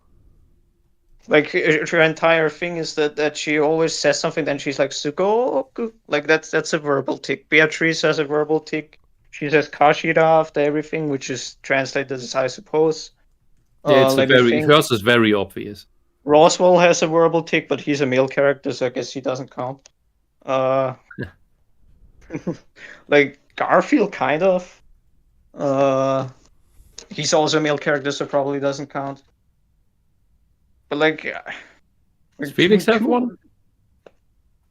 Like, her entire thing is that she always says something, then she's like, Sugoku. Like, that's a verbal tic. Beatrice has a verbal tic. She says Kashira after everything, which is translated as I suppose. Yeah, hers is very obvious. Roswell has a verbal tic, but he's a male character, so I guess he doesn't count. Like, Garfield, kind of. He's also a male character, so probably doesn't count. But like does Felix have one?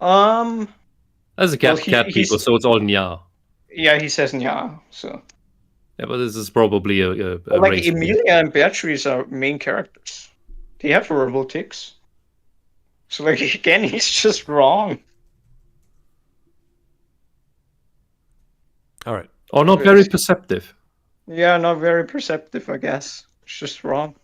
As a cat people, so it's all nya. Yeah, he says nya, so. Yeah, but this is probably a like race Emilia and Beatrice are main characters. They have verbal tics. So, like, again, he's just wrong. All right. Or not very perceptive. Yeah, not very perceptive, I guess. It's just wrong.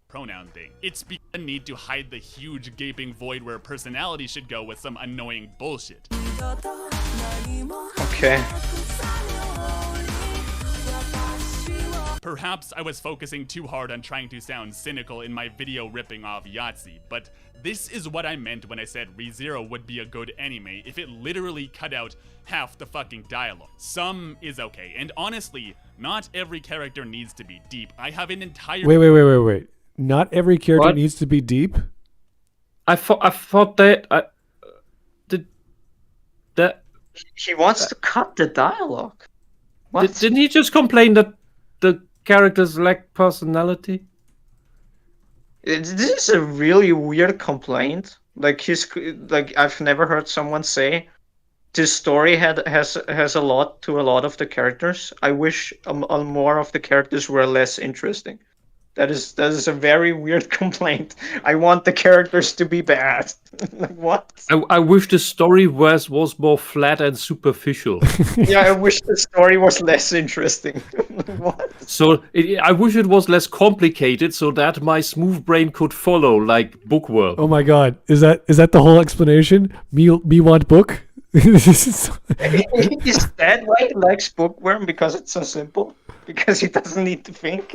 Pronoun thing. It's a need to hide the huge gaping void where personality should go with some annoying bullshit. Okay. Perhaps I was focusing too hard on trying to sound cynical in my video ripping off Yahtzee, but this is what I meant when I said ReZero would be a good anime if it literally cut out half the fucking dialogue. Some is okay, and honestly, not every character needs to be deep. I have an entire... Wait. Not every character needs to be deep? I thought that... He wants to cut the dialogue. What? Didn't he just complain that the characters lack personality? This is a really weird complaint. Like, I've never heard someone say this story has a lot to a lot of the characters. I wish more of the characters were less interesting. That is a very weird complaint. I want the characters to be bad. Like, what? I wish the story was more flat and superficial. Yeah, I wish the story was less interesting. What? So I wish it was less complicated, so that my smooth brain could follow, like bookworm. Oh my god, is that the whole explanation? Me want book? Is that why he likes Bookworm? Because it's so simple? Because he doesn't need to think?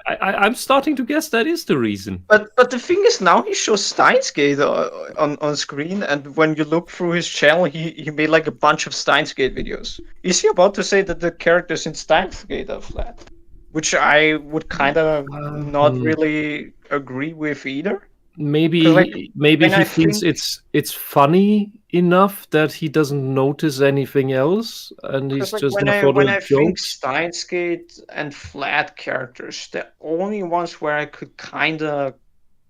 I'm starting to guess that is the reason. But the thing is, now he shows Steins Gate on screen, and when you look through his channel, he made like a bunch of Steins Gate videos. Is he about to say that the characters in Steins Gate are flat? Which I would kind of not really agree with either. Maybe he thinks it's funny enough that he doesn't notice anything else, and he's just when for I the think jokes. Steins Gate and flat characters, the only ones where I could kind of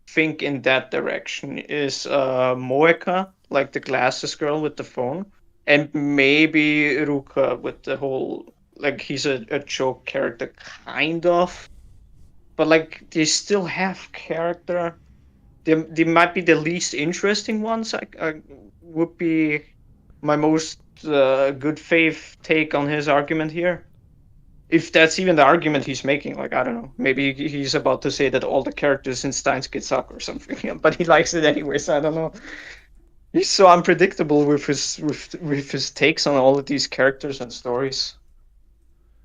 think in that direction is Moeka, like the glasses girl with the phone, and maybe Ruka with the whole, like, he's a joke character, kind of, but like they still have character. They might be the least interesting ones. I would be my most good faith take on his argument here. If that's even the argument he's making, like, I don't know. Maybe he's about to say that all the characters in Steins Gate suck or something, but he likes it anyway, so I don't know. He's so unpredictable with his takes on all of these characters and stories.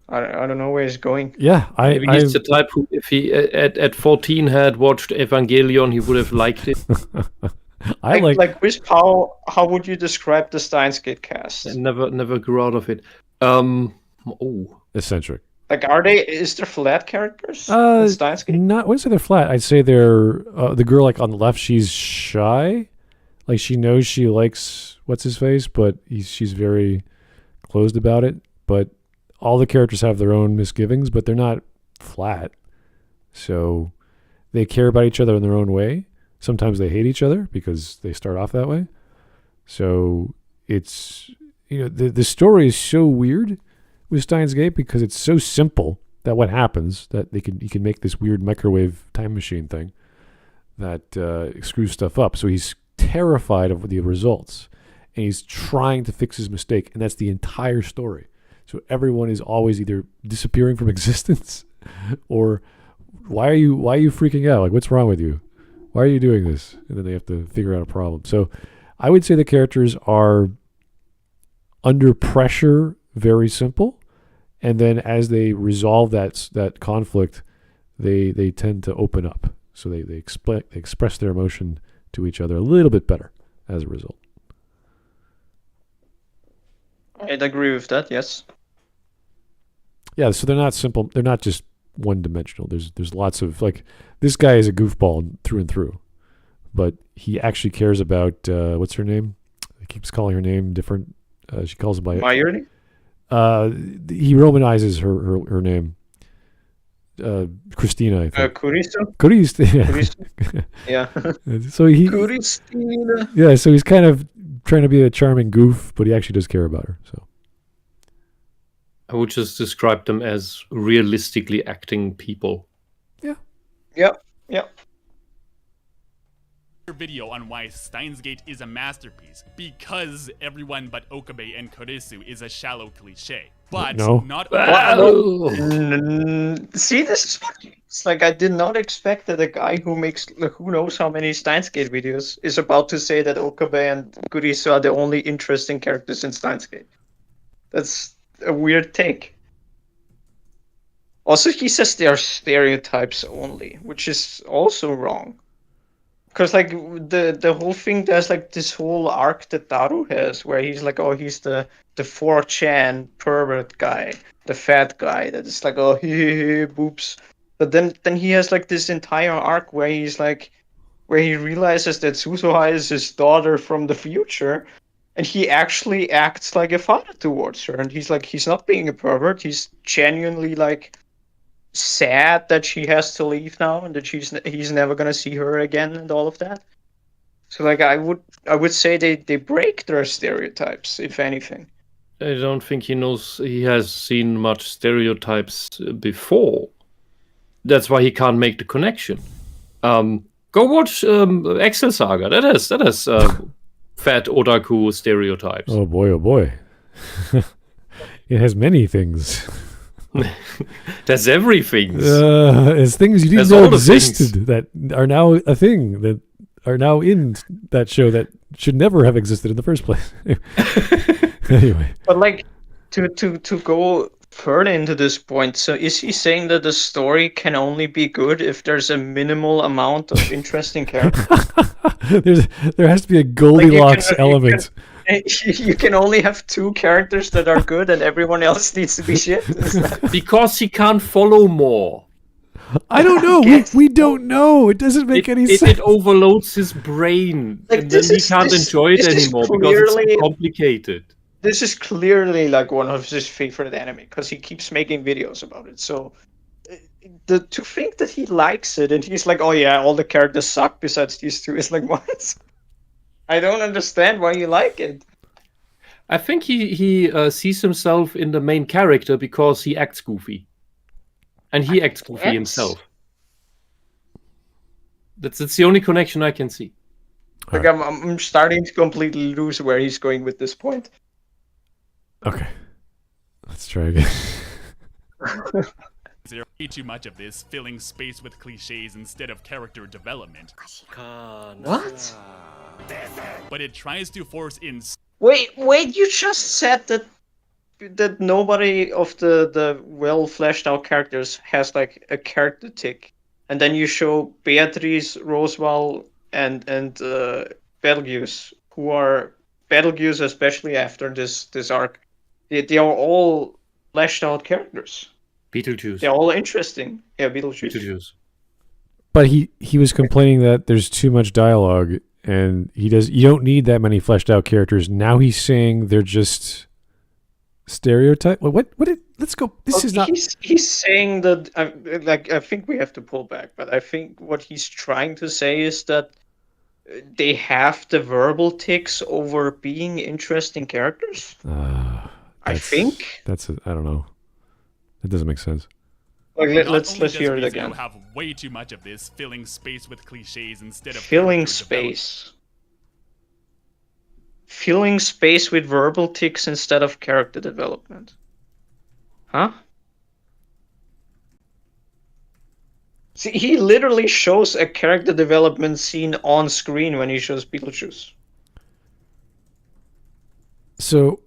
I don't know where he's going. Yeah, Maybe he's the type who, if he at 14 had watched Evangelion, he would have liked it. like Wisp, how would you describe the Steins Gate cast? I never grew out of it. eccentric. Like, is there flat characters in Steins Gate? Not, I wouldn't say they're flat. I'd say they're the girl like on the left. She's shy, like she knows she likes what's his face, but she's very closed about it. But all the characters have their own misgivings, but they're not flat. So they care about each other in their own way. Sometimes they hate each other because they start off that way. So it's, the story is so weird with Steins Gate because it's so simple that what happens that he can make this weird microwave time machine thing that screws stuff up. So he's terrified of the results and he's trying to fix his mistake, and that's the entire story. So everyone is always either disappearing from existence or why are you freaking out? Like, what's wrong with you? Why are you doing this? And then they have to figure out a problem. So I would say the characters are under pressure, very simple. And then as they resolve that conflict, they tend to open up. So they express their emotion to each other a little bit better as a result. I'd agree with that, yes. Yeah, so they're not simple. They're not just one-dimensional. There's lots of, like, this guy is a goofball through and through, but he actually cares about, what's her name? He keeps calling her name different. She calls him by... Mayuri? He romanizes her name. Christina, I think. Kurisu? Yeah. So he... Christina. Yeah, so he's kind of trying to be a charming goof, but he actually does care about her, so... I would just describe them as realistically acting people. Yeah. Yep. Video on why Steins Gate is a masterpiece because everyone but Okabe and Kurisu is a shallow cliche. But no. not See, this is what it's like. I did not expect that a guy who makes who knows how many Steins Gate videos is about to say that Okabe and Kurisu are the only interesting characters in Steins Gate. That's a weird take. Also, he says they are stereotypes only, which is also wrong. Because, like, the whole thing, there's, like, this whole arc that Daru has, where he's like, oh, he's the 4chan pervert guy, the fat guy, that is like, oh, he boobs. But then he has, like, this entire arc where he's, like, where he realizes that Suzuha is his daughter from the future, and he actually acts like a father towards her, and he's, like, he's not being a pervert, he's genuinely, like, sad that she has to leave now and that he's never gonna see her again and all of that. So like I would say they break their stereotypes, if anything. I don't think he has seen much stereotypes before. That's why he can't make the connection. Go watch Excel Saga. That has fat otaku stereotypes. Oh boy. It has many things. That's everything. It's things you didn't know existed that are now a thing, that are now in that show that should never have existed in the first place. Anyway. But like to go further into this point, so is he saying that the story can only be good if there's a minimal amount of interesting characters? There has to be a Goldilocks element. You can only have 2 characters that are good and everyone else needs to be shit? Because he can't follow more. I don't know. We don't know. It doesn't make any sense. It overloads his brain. Like, and then he can't enjoy it anymore because it's so complicated. This is clearly like one of his favorite anime because he keeps making videos about it. So to think that he likes it and he's like, oh yeah, all the characters suck besides these 2 is like, what? I don't understand why you like it. I think he sees himself in the main character because he acts goofy. And he acts goofy himself. That's the only connection I can see. Like I'm starting to completely lose where he's going with this point. Okay. Let's try again. There's way too much of this, filling space with cliches instead of character development. What? But it tries to force in... Wait, you just said that nobody of the well fleshed out characters has like a character tick. And then you show Beatrice, Roswell, and Betelgeuse, who are Betelgeuse especially after this arc. They are all fleshed out characters. Beetlejuice. They're all interesting. Yeah, Beetlejuice. But he was complaining that there's too much dialogue, and you don't need that many fleshed out characters. Now he's saying they're just stereotype. Let's go. This is not. He's saying that. I think we have to pull back, but I think what he's trying to say is that they have the verbal tics over being interesting characters. I think I don't know. It doesn't make sense. Like, let's hear it again. Have way too much of this, filling space with cliches instead of filling space with verbal tics instead of character development. Huh? See, he literally shows a character development scene on screen when he shows Beetlejuice. So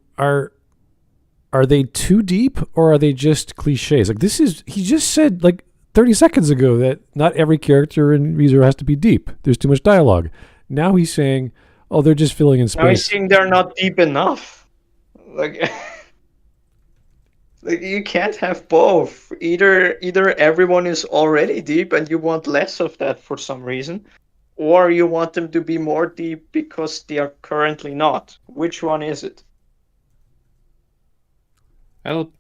are they too deep, or are they just cliches? Like he just said like 30 seconds ago that not every character in ReZero has to be deep. There's too much dialogue. Now he's saying, oh, they're just filling in space. Now he's saying they're not deep enough. Like, like you can't have both. Either everyone is already deep and you want less of that for some reason, or you want them to be more deep because they are currently not. Which one is it? Help.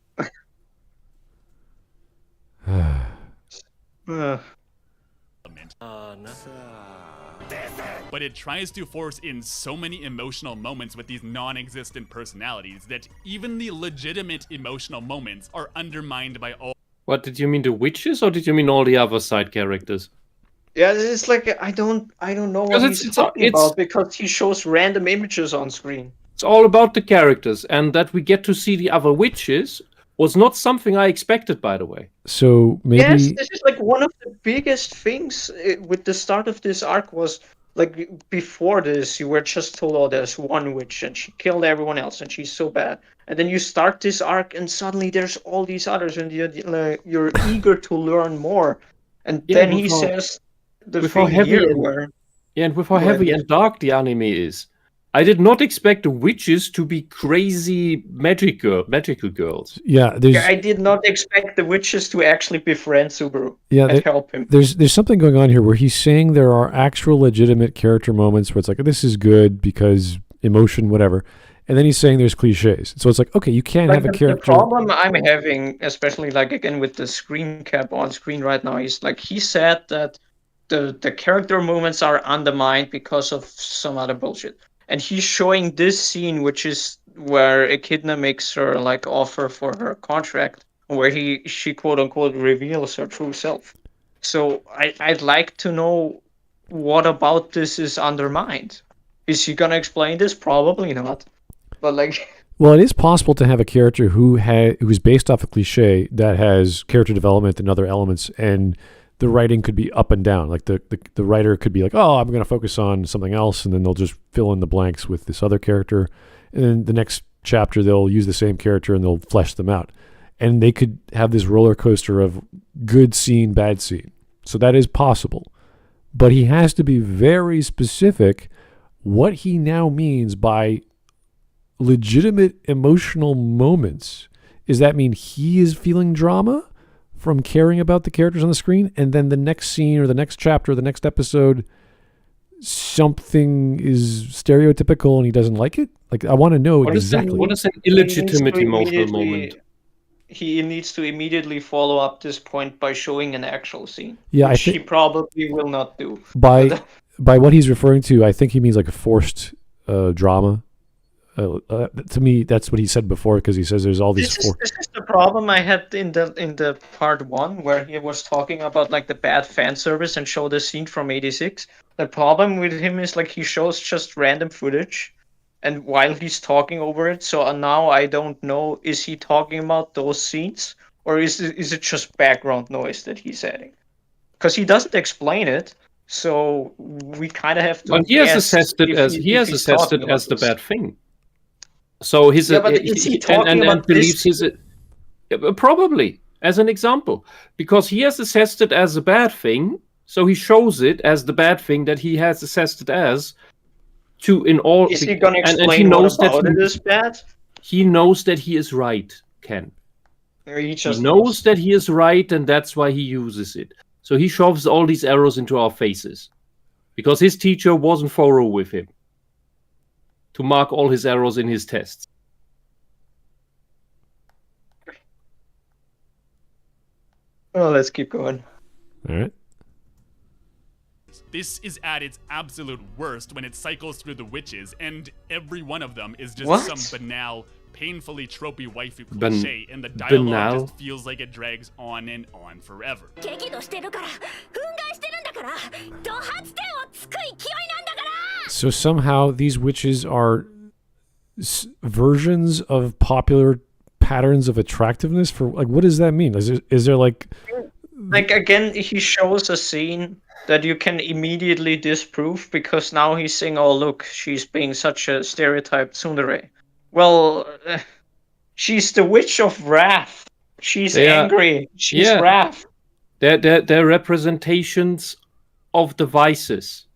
But it tries to force in so many emotional moments with these non-existent personalities that even the legitimate emotional moments are undermined by all. What, did you mean the witches, or did you mean all the other side characters? Yeah, it's like I don't know what he's talking about because he shows random images on screen. It's all about the characters, and that we get to see the other witches was not something I expected, by the way. So maybe... Yes, this is like one of the biggest things with the start of this arc was, like, before this, you were just told, oh, there's one witch, and she killed everyone else, and she's so bad. And then you start this arc, and suddenly there's all these others, and you're eager to learn more. And then he says the thing here where... Yeah, and with how heavy and dark the anime is. I did not expect the witches to be crazy magical girls. Yeah, I did not expect the witches to actually befriend Subaru and help him. There's something going on here where he's saying there are actual legitimate character moments where it's like, this is good because emotion, whatever. And then he's saying there's cliches. So it's like, okay, you can't have a character... The problem I'm having, especially like again with the screen cap on screen right now, is like he said that the character movements are undermined because of some other bullshit. And he's showing this scene, which is where Echidna makes her like offer for her contract, where she quote unquote reveals her true self. So I'd like to know what about this is undermined. Is he gonna explain this? Probably not. But like, well, it is possible to have a character who's based off a cliche that has character development and other elements, and the writing could be up and down. Like the writer could be like, oh, I'm going to focus on something else, and then they'll just fill in the blanks with this other character. And then the next chapter, they'll use the same character and they'll flesh them out. And they could have this roller coaster of good scene, bad scene. So that is possible. But he has to be very specific what he now means by legitimate emotional moments. Does that mean he is feeling drama from caring about the characters on the screen, and then the next scene or the next chapter or the next episode, something is stereotypical and he doesn't like it? Like, I want to know exactly. What is an illegitimate emotional moment? He needs to immediately follow up this point by showing an actual scene, yeah, which he probably will not do. By what he's referring to, I think he means like a forced drama. To me, that's what he said before, because he says there's all these. This is the problem I had in the part 1, where he was talking about like the bad fan service and showed a scene from '86. The problem with him is like he shows just random footage, and while he's talking over it, so now I don't know, is he talking about those scenes, or is it just background noise that he's adding? Because he doesn't explain it, so we kind of have to. But he has assessed it as the bad thing. So his is he talking about believes his probably as an example, because he has assessed it as a bad thing, so he shows it as the bad thing that he has assessed it as. Is he going to explain what about it is bad? He knows that he is right, Ken. He knows that he is right, and that's why he uses it. So he shoves all these arrows into our faces, because his teacher wasn't thorough with him to mark all his arrows in his tests. Well, let's keep going. All right. This is at its absolute worst when it cycles through the witches, and every one of them is just some banal, painfully tropey waifu cliche, and the dialogue just feels like it drags on and on forever. So somehow these witches are versions of popular patterns of attractiveness for, like, what does that mean? Is there like again, he shows a scene that you can immediately disprove, because now he's saying, oh look, she's being such a stereotyped tsundere. Well, she's the witch of wrath. She's angry. She's wrath. They're representations of the vices.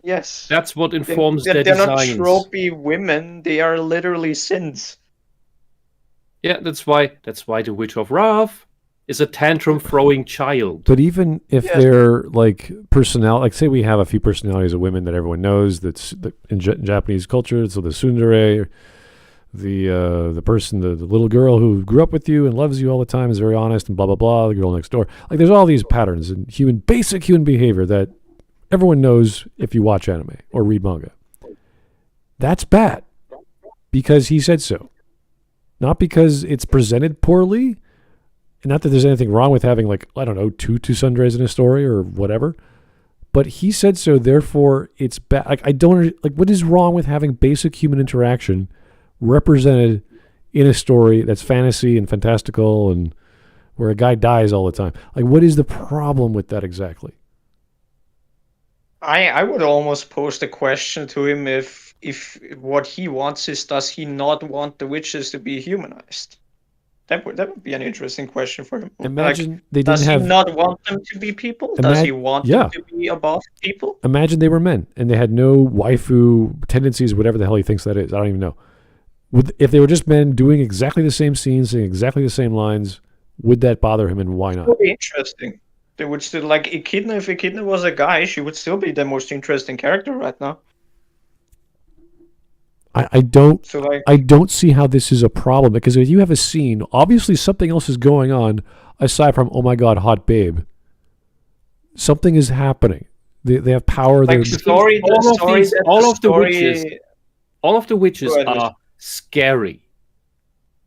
Yes. That's what informs their they're designs. They're not tropey women. They are literally sins. Yeah, that's why the Witch of Wrath is a tantrum-throwing child. But even if they're like personality, like say we have a few personalities of women that everyone knows, that's in Japanese culture, so the tsundere, the person, the little girl who grew up with you and loves you all the time, is very honest and blah, blah, blah, the girl next door. Like there's all these patterns in basic human behavior that everyone knows if you watch anime or read manga. That's bad because he said so. Not because it's presented poorly. Not that there's anything wrong with having, like, I don't know, two tsunderes in a story or whatever. But he said so, therefore it's bad. Like, I don't, like, what is wrong with having basic human interaction represented in a story that's fantasy and fantastical and where a guy dies all the time? Like, what is the problem with that exactly? I would almost pose the question to him if what he wants is, does he not want the witches to be humanized? That would be an interesting question for him. Imagine they didn't does he not want them to be people? Does he want them to be above people? Imagine they were men and they had no waifu tendencies, whatever the hell he thinks that is. I don't even know. If they were just men doing exactly the same scenes, saying exactly the same lines, would that bother him, and why not? It would be interesting. They would still, like, Echidna, if Echidna was a guy, she would still be the most interesting character right now. I don't see how this is a problem, because if you have a scene, obviously something else is going on aside from, oh my god, hot babe. Something is happening. They have power. Like all of the witches Go ahead, are scary.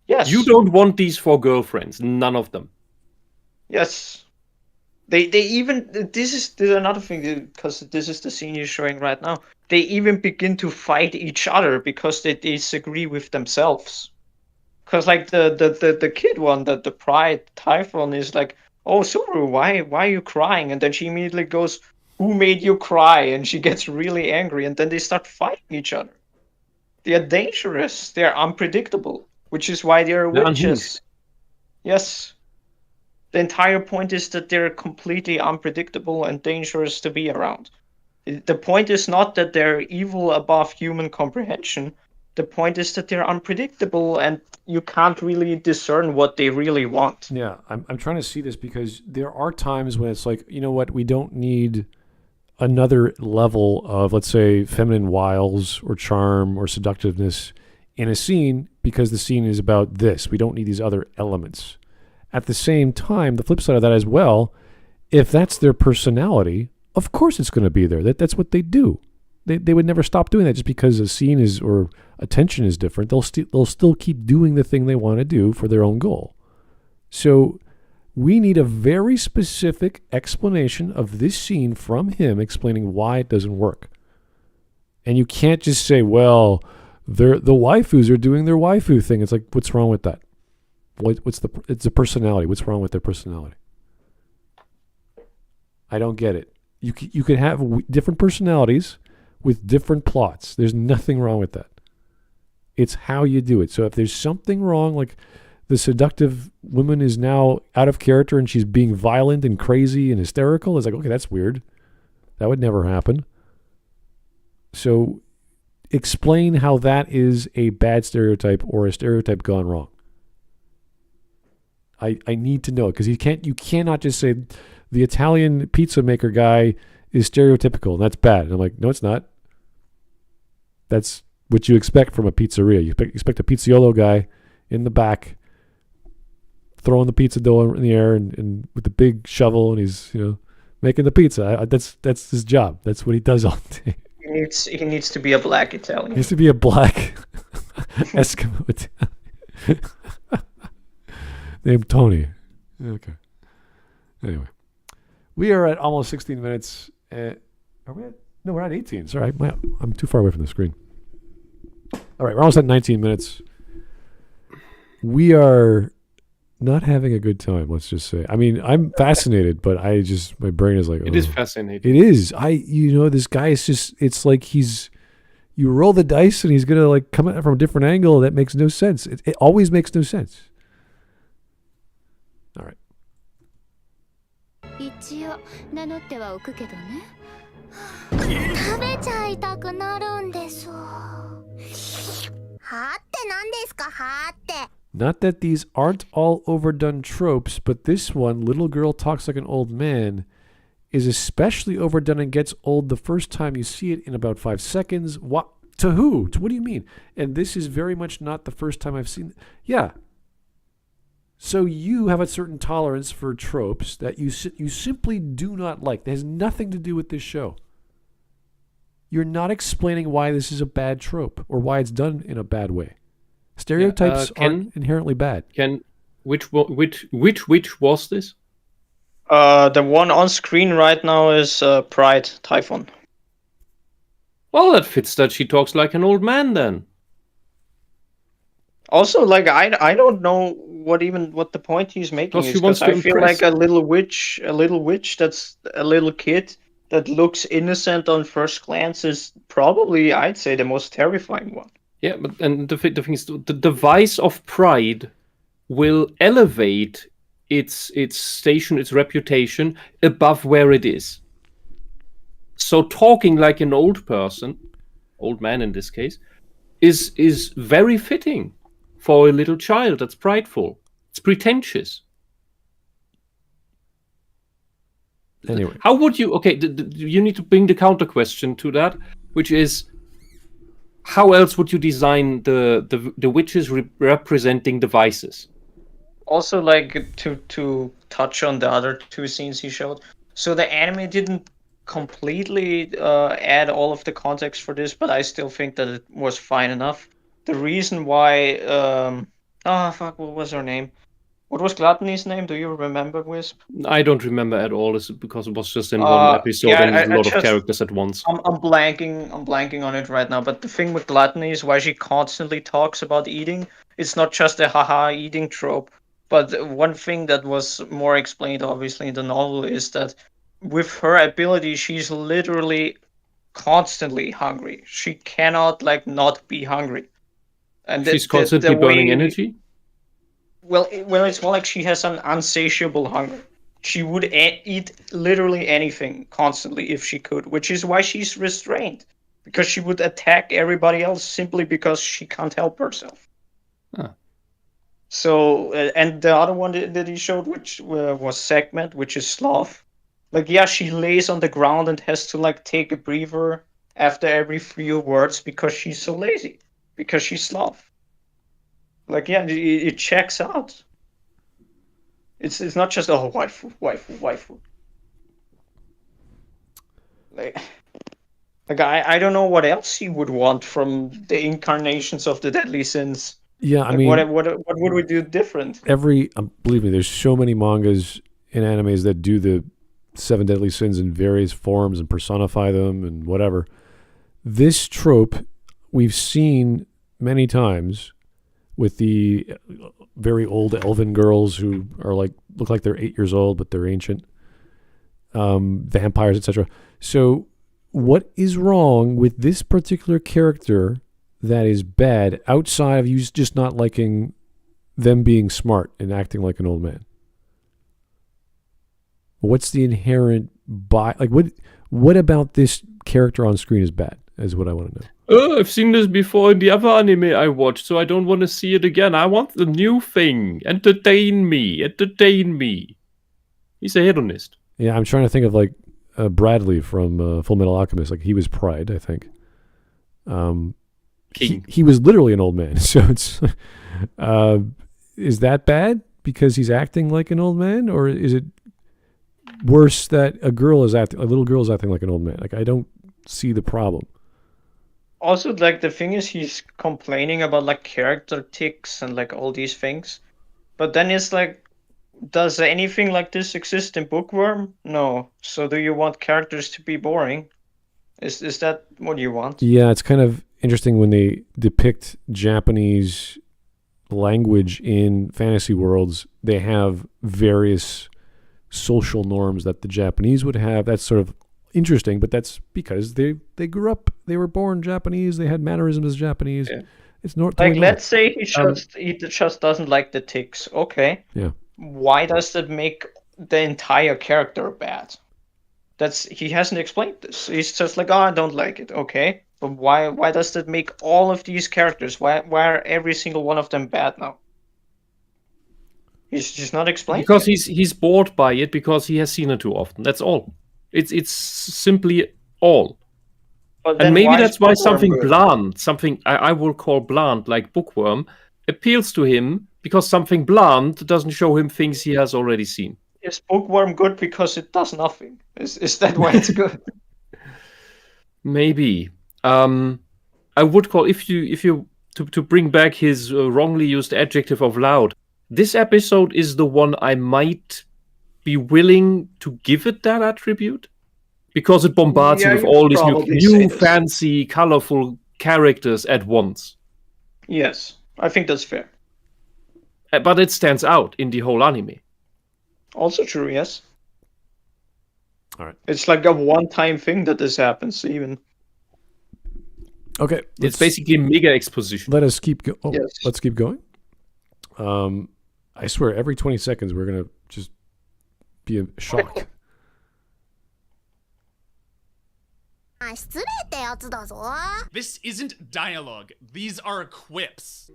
Yes. You don't want these 4 girlfriends. None of them. Yes. They even this is another thing, because this is the scene you're showing right now. They even begin to fight each other because they disagree with themselves. Because like the kid one, the pride Typhon is like, "Oh, Suru, why are you crying?" And then she immediately goes, "Who made you cry?" And she gets really angry, and then they start fighting each other. They are dangerous. They are unpredictable, which is why they are witches. Yes. The entire point is that they're completely unpredictable and dangerous to be around. The point is not that they're evil above human comprehension. The point is that they're unpredictable and you can't really discern what they really want. Yeah, I'm trying to see this because there are times when it's like, you know what, we don't need another level of, let's say, feminine wiles or charm or seductiveness in a scene because the scene is about this. We don't need these other elements. At the same time, the flip side of that as well, if that's their personality, of course it's going to be there. That's what they do. They would never stop doing that just because a scene is or a tension is different. They'll still keep doing the thing they want to do for their own goal. So we need a very specific explanation of this scene from him explaining why it doesn't work. And you can't just say, well, the waifus are doing their waifu thing. It's like, what's wrong with that? It's a personality. What's wrong with their personality? I don't get it. You could have different personalities with different plots. There's nothing wrong with that. It's how you do it. So if there's something wrong, like the seductive woman is now out of character and she's being violent and crazy and hysterical, it's like, okay, that's weird. That would never happen. So explain how that is a bad stereotype or a stereotype gone wrong. I need to know it because you cannot just say the Italian pizza maker guy is stereotypical and that's bad. And I'm like, no, it's not. That's what you expect from a pizzeria. You expect a pizzaiolo guy in the back throwing the pizza dough in the air and with the big shovel and he's making the pizza. That's his job. That's what he does all day. He needs to be a black Italian. He needs to be a black Eskimo Italian. Named Tony. Okay. Anyway. We are at almost 16 minutes. Are we at? No, we're at 18. Sorry, I'm too far away from the screen. All right, we're almost at 19 minutes. We are not having a good time, let's just say. I mean, I'm fascinated, but my brain is like, It is fascinating. It is. This guy is just, it's like you roll the dice and he's going to like come at from a different angle. That makes no sense. It always makes no sense. All right. 一応名乗ってはおくけどね。食べちゃいたくなるんです。はって何ですかはって。Not that these aren't all overdone tropes, but this one, little girl talks like an old man, is especially overdone and gets old the first time you see it in about 5 seconds. What? To who? What do you mean? And this is very much not the first time I've seen it. Yeah. So you have a certain tolerance for tropes that you simply do not like. That has nothing to do with this show. You're not explaining why this is a bad trope or why it's done in a bad way. Stereotypes aren't inherently bad. Which was this? The one on screen right now is Pride Typhon. Well, that fits that she talks like an old man then. Also, like I don't know what the point he's making is, because I feel like a little witch that's a little kid that looks innocent on first glance is probably, I'd say, the most terrifying one. Yeah, but and the thing is, the device of pride will elevate its station, its reputation above where it is. So talking like an old person, old man in this case, is very fitting for a little child that's prideful. It's pretentious. Anyway. How would you... Okay, you need to bring the counter question to that, which is, how else would you design the witches representing devices? Also, like, to touch on the other two scenes he showed. So the anime didn't completely add all of the context for this, but I still think that it was fine enough. The reason why what was her name? What was Gluttony's name? Do you remember, Wisp? I don't remember at all. It's because it was just in one episode and a lot of characters at once. I'm blanking on it right now. But the thing with Gluttony is why she constantly talks about eating. It's not just a haha eating trope. But one thing that was more explained, obviously, in the novel is that with her ability, she's literally constantly hungry. She cannot not be hungry. And she's constantly burning energy? Well, it's more like she has an insatiable hunger. She would eat literally anything constantly if she could, which is why she's restrained. Because she would attack everybody else simply because she can't help herself. Huh. So, and the other one that he showed, which was Segment, which is Sloth. She lays on the ground and has to take a breather after every few words because she's so lazy. Because she's Sloth. It checks out. It's not just waifu. I don't know what else you would want from the incarnations of the deadly sins. Yeah, I mean, what would we do different? Believe me, there's so many mangas and animes that do the 7 deadly sins in various forms and personify them and whatever. This trope we've seen many times with the very old elven girls who are look like they're 8 years old, but they're ancient. Vampires, etc. So what is wrong with this particular character that is bad outside of you just not liking them being smart and acting like an old man? What's the inherent what about this character on screen is bad, is what I want to know. Oh, I've seen this before in the other anime I watched, so I don't want to see it again. I want the new thing. Entertain me. He's a hedonist. Yeah, I'm trying to think of Bradley from Full Metal Alchemist. He was Pride, I think. He was literally an old man. So it's is that bad because he's acting like an old man, or is it worse that a little girl is acting like an old man? I don't see the problem. Also, the thing is, he's complaining about character tics and all these things, but then it's does anything like this exist in Bookworm? No. So do you want characters to be boring? Is that what you want? Yeah, it's kind of interesting when they depict Japanese language in fantasy worlds. They have various social norms that the Japanese would have. That's sort of interesting, but that's because they grew up, they were born Japanese, they had mannerisms as Japanese. Yeah. It's not let's say he just doesn't like the tics. Okay. Yeah. Why does that make the entire character bad? He hasn't explained this. He's just I don't like it. Okay. But why does that make all of these characters, why are every single one of them bad now? He's just not explaining. Because he's bored by it because he has seen it too often. That's all. It's simply all. And maybe that's why something bland, something I will call bland, like Bookworm, appeals to him because something bland doesn't show him things he has already seen. Is Bookworm good because it does nothing? Is that why it's good? Maybe. I would call if you to bring back his wrongly used adjective of loud. This episode is the one I might be willing to give it that attribute because it bombards you with all these new fancy, colorful characters at once. Yes, I think that's fair. But it stands out in the whole anime. Also true, yes. All right. It's a one-time thing that this happens, even. Okay. It's basically mega exposition. Let us keep going. Yes. Let's keep going. I swear, every 20 seconds, we're going to just be a shock. This isn't dialogue. These are quips.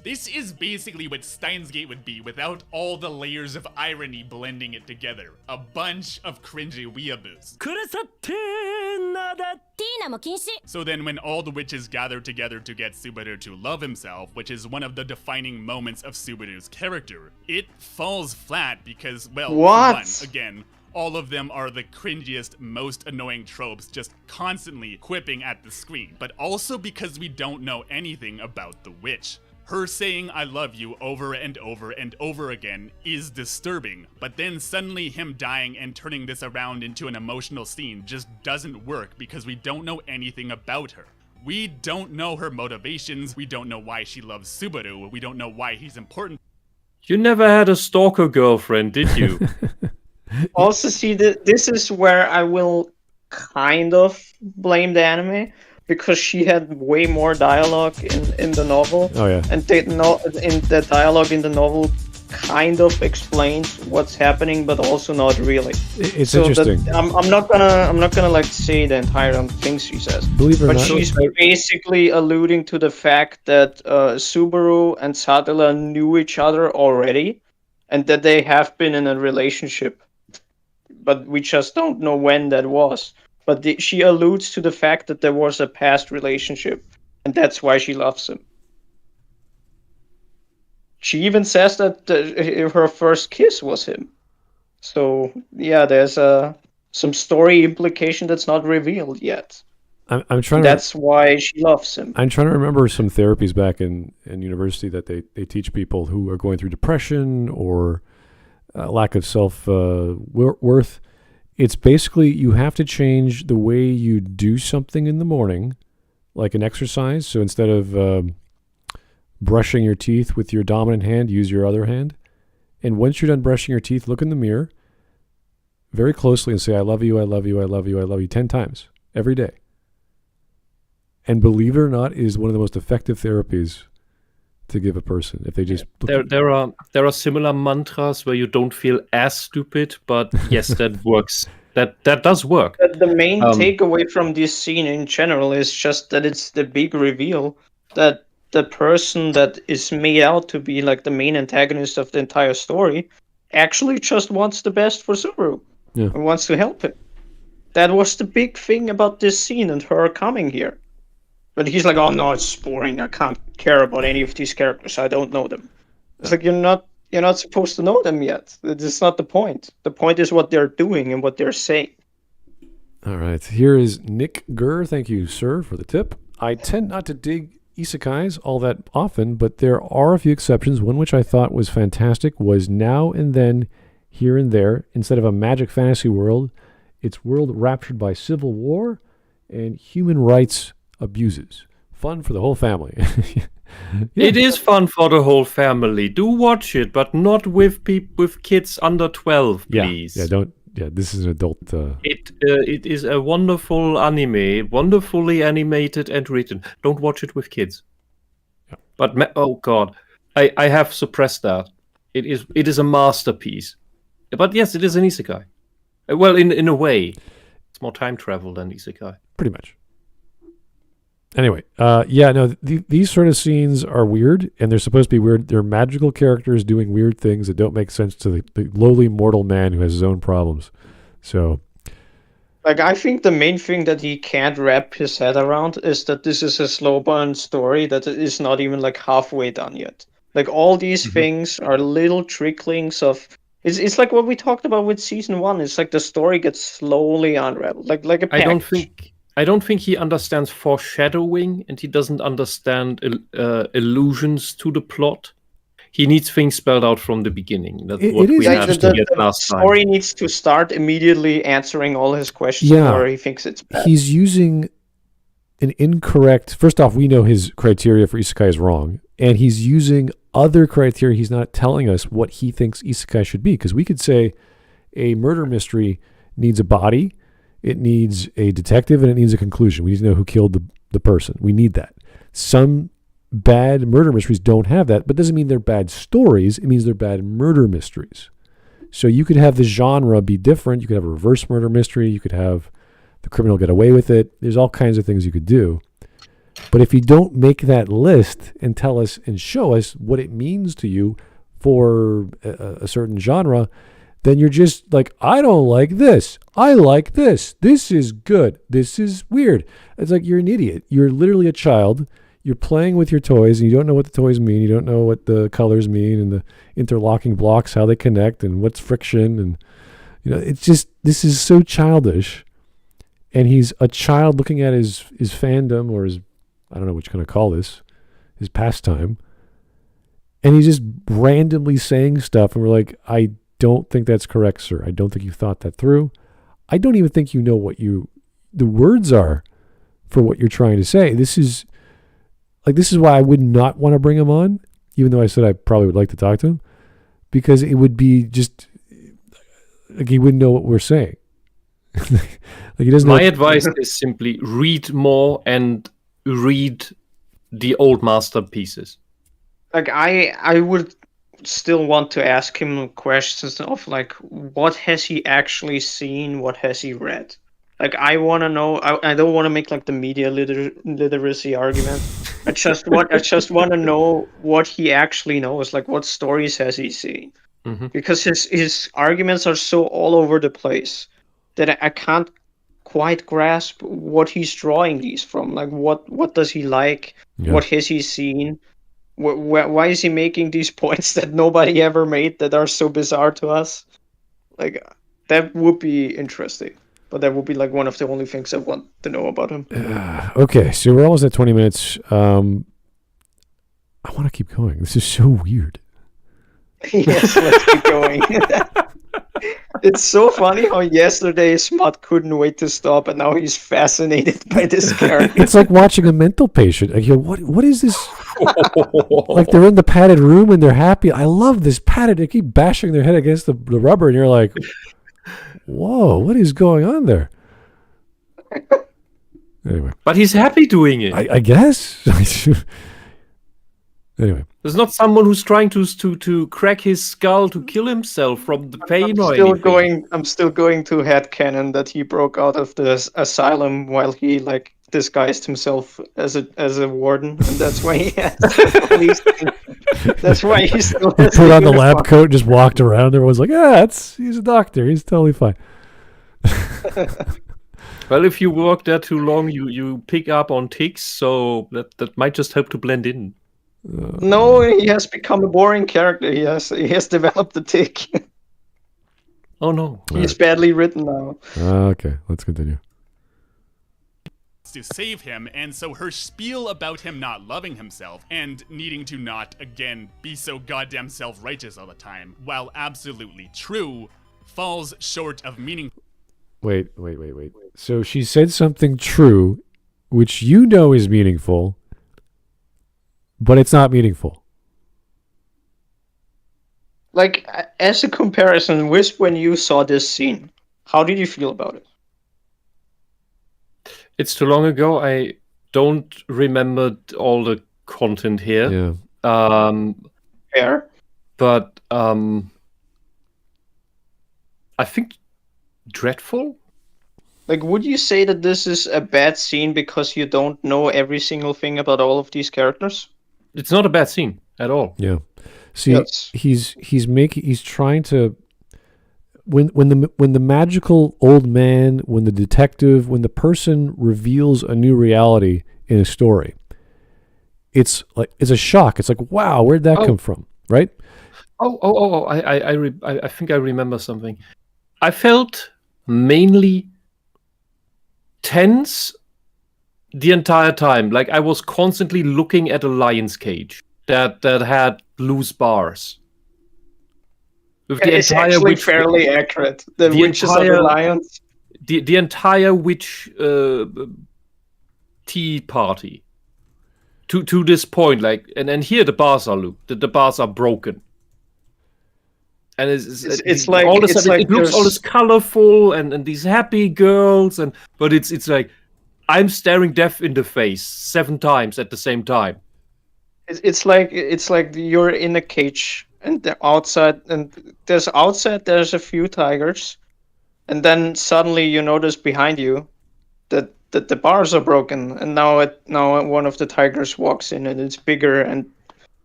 This is basically what Steins Gate would be without all the layers of irony blending it together. A bunch of cringy weeaboos. So then when all the witches gather together to get Subaru to love himself, which is one of the defining moments of Subaru's character, it falls flat because, well, What? one, again, all of them are the cringiest, most annoying tropes, just constantly quipping at the screen, but also because we don't know anything about the witch. Her saying I love you over and over and over again is disturbing, but then suddenly him dying and turning this around into an emotional scene just doesn't work because we don't know anything about her. We don't know her motivations, we don't know why she loves Subaru, we don't know why he's important. You never had a stalker girlfriend, did you? Also, see, this is where I will kind of blame the anime, because she had way more dialogue in the novel. Oh yeah. And the dialogue in the novel kind of explains what's happening, but also not really. It's interesting. I'm not gonna like say the entire things she says. Believe it or But not, she's basically alluding to the fact that Subaru and Sadela knew each other already, and that they have been in a relationship, but we just don't know when that was. But she alludes to the fact that there was a past relationship, and that's why she loves him. She even says that her first kiss was him. So, yeah, there's some story implication that's not revealed yet. I'm trying That's why she loves him. I'm trying to remember some therapies back in university that they teach people who are going through depression or lack of self-worth. It's basically you have to change the way you do something in the morning, like an exercise. So instead of brushing your teeth with your dominant hand, use your other hand. And once you're done brushing your teeth, look in the mirror very closely and say, I love you, I love you, I love you, I love you 10 times every day. And believe it or not, it is one of the most effective therapies to give a person if they just there are similar mantras where you don't feel as stupid, but yes, that works. That does work. The main takeaway from this scene in general is just that it's the big reveal that the person that is made out to be like the main antagonist of the entire story actually just wants the best for Subaru and wants to help him. That was the big thing about this scene and her coming here. But he's like, oh no, it's boring. I can't care about any of these characters. I don't know them. It's like you're not supposed to know them yet. That's not the point. The point is what they're doing and what they're saying. All right. Here is Nick Gurr. Thank you, sir, for the tip. I tend not to dig isekais all that often, but there are a few exceptions. One which I thought was fantastic was Now and Then, Here and There. Instead of a magic fantasy world, it's world raptured by civil war and human rights abuses. Fun for the whole family. It is fun for the whole family. Do watch it, but not with kids under 12, please. This is an adult. It is a wonderful anime, wonderfully animated and written. Don't watch it with kids. Yeah. But oh god, I have suppressed that. It is a masterpiece. But yes, it is an isekai. Well, in a way, it's more time travel than isekai. Pretty much. Anyway, these sort of scenes are weird, and they're supposed to be weird. They're magical characters doing weird things that don't make sense to the lowly mortal man who has his own problems. So, like, I think the main thing that he can't wrap his head around is that this is a slow burn story that is not even like halfway done yet. Like, all these things are little tricklings of. It's like what we talked about with season 1. It's like the story gets slowly unraveled, like a package. I don't think he understands foreshadowing, and he doesn't understand allusions to the plot. He needs things spelled out from the beginning. That's what we managed to get last time. The story needs to start immediately answering all his questions, or he thinks it's bad. He's using an incorrect... First off, we know his criteria for isekai is wrong, and he's using other criteria. He's not telling us what he thinks isekai should be, because we could say a murder mystery needs a body, it needs a detective, and it needs a conclusion. We need to know who killed the person. We need that. Some bad murder mysteries don't have that, but doesn't mean they're bad stories. It means they're bad murder mysteries. So you could have the genre be different. You could have a reverse murder mystery. You could have the criminal get away with it. There's all kinds of things you could do. But if you don't make that list and tell us and show us what it means to you for a certain genre, then you're just like, I don't like this. I like this. This is good. This is weird. It's like you're an idiot. You're literally a child. You're playing with your toys and you don't know what the toys mean. You don't know what the colors mean and the interlocking blocks, how they connect and what's friction. And, it's just, this is so childish. And he's a child looking at his fandom or his, I don't know what you're going to call this, his pastime. And he's just randomly saying stuff. And we're like, I don't think that's correct, sir. I don't think you thought that through. I don't even think you know what the words are for what you're trying to say. This is why I would not want to bring him on, even though I said I probably would like to talk to him, because it would be just like he wouldn't know what we're saying. Like he doesn't. My advice is simply read more and read the old masterpieces. Like I would still want to ask him questions of like, what has he actually seen? What has he read? Like, I want to know. I don't want to make like the media literacy argument. I just want to know what he actually knows. Like, what stories has he seen? Mm-hmm. Because his arguments are so all over the place that I can't quite grasp what he's drawing these from. Like, what does he like? Yeah. What has he seen? Why is he making these points that nobody ever made that are so bizarre to us? Like, that would be interesting. But that would be like one of the only things I want to know about him. Okay, so we're almost at 20 minutes. I want to keep going. This is so weird. Yes, let's keep going. It's so funny how yesterday Smut couldn't wait to stop, and now he's fascinated by this character. It's like watching a mental patient. Like, what is this? Like they're in the padded room and they're happy. I love this padded. They keep bashing their head against the rubber, and you're like, whoa, what is going on there? Anyway. But he's happy doing it. I guess. Anyway. There's not someone who's trying to crack his skull to kill himself from the pain or anything. I'm still going to headcanon that he broke out of the asylum while he like disguised himself as a warden, and that's why he has police. That's why he still has put on the lab coat and just walked around. Everyone's like, he's a doctor. He's totally fine. Well, if you work there too long, you pick up on tics, so that might just help to blend in. No, he has become a boring character. He has developed a tick. Oh no. He's badly written now. Okay, let's continue. To save him, and so her spiel about him not loving himself and needing to not, again, be so goddamn self-righteous all the time, while absolutely true, falls short of meaning. Wait. So she said something true, which you know is meaningful, but it's not meaningful. Like, as a comparison, Wisp, when you saw this scene, how did you feel about it? It's too long ago. I don't remember all the content here. Yeah. Fair. But I think dreadful. Like, would you say that this is a bad scene because you don't know every single thing about all of these characters? It's not a bad scene at all. Yeah. See, yes. he's trying to when the magical old man, when the detective, when the person reveals a new reality in a story, it's a shock. It's like, wow, where'd that come from, right? I think I remember something. I felt mainly tense the entire time. Like I was constantly looking at a lion's cage that had loose bars. With the it's entire actually witch, fairly accurate. The witches entire, of the lions. The entire witch tea party. To this point, like, and here the bars are looped. The bars are broken. And it's like all of a sudden it looks all this colorful and these happy girls but it's like I'm staring death in the face 7 times at the same time. It's like you're in a cage and there's a few tigers, and then suddenly you notice behind you that the bars are broken, and now one of the tigers walks in and it's bigger and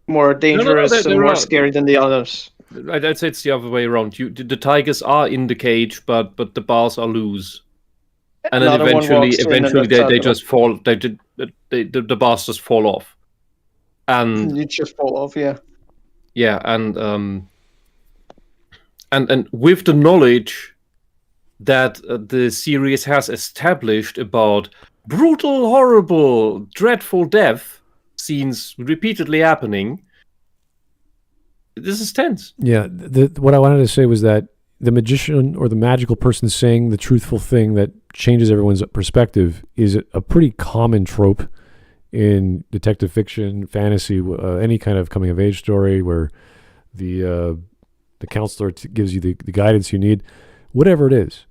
more dangerous and more scary than the others. I'd say it's the other way around. The tigers are in the cage, but the bars are loose. And then eventually they just fall. The bars just fall off. And you just fall off, yeah. Yeah, and with the knowledge that the series has established about brutal, horrible, dreadful death scenes repeatedly happening, this is tense. Yeah, what I wanted to say was that the magician or the magical person saying the truthful thing that changes everyone's perspective is a pretty common trope in detective fiction, fantasy, any kind of coming of age story where the counselor gives you the guidance you need, whatever it is.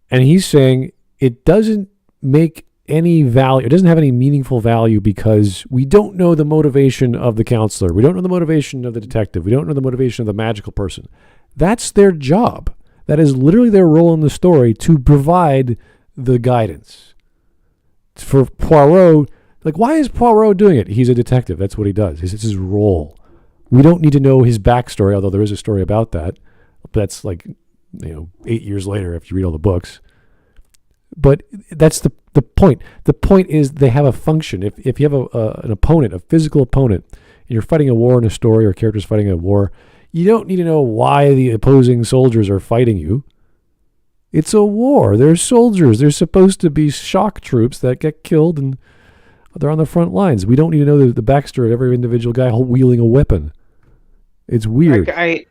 And he's saying it doesn't make any value, it doesn't have any meaningful value because we don't know the motivation of the counselor. We don't know the motivation of the detective. We don't know the motivation of the magical person. That's their job. That is literally their role in the story, to provide the guidance. For Poirot, like, why is Poirot doing it? He's a detective. That's what he does. It's his role. We don't need to know his backstory, although there is a story about that. That's like, 8 years later after you read all the books. But that's the point. The point is they have a function. If you have an opponent, a physical opponent, and you're fighting a war in a story or a character's fighting a war, you don't need to know why the opposing soldiers are fighting you. It's a war. They're soldiers. They're supposed to be shock troops that get killed and they're on the front lines. We don't need to know the backstory of every individual guy wielding a weapon. It's weird. I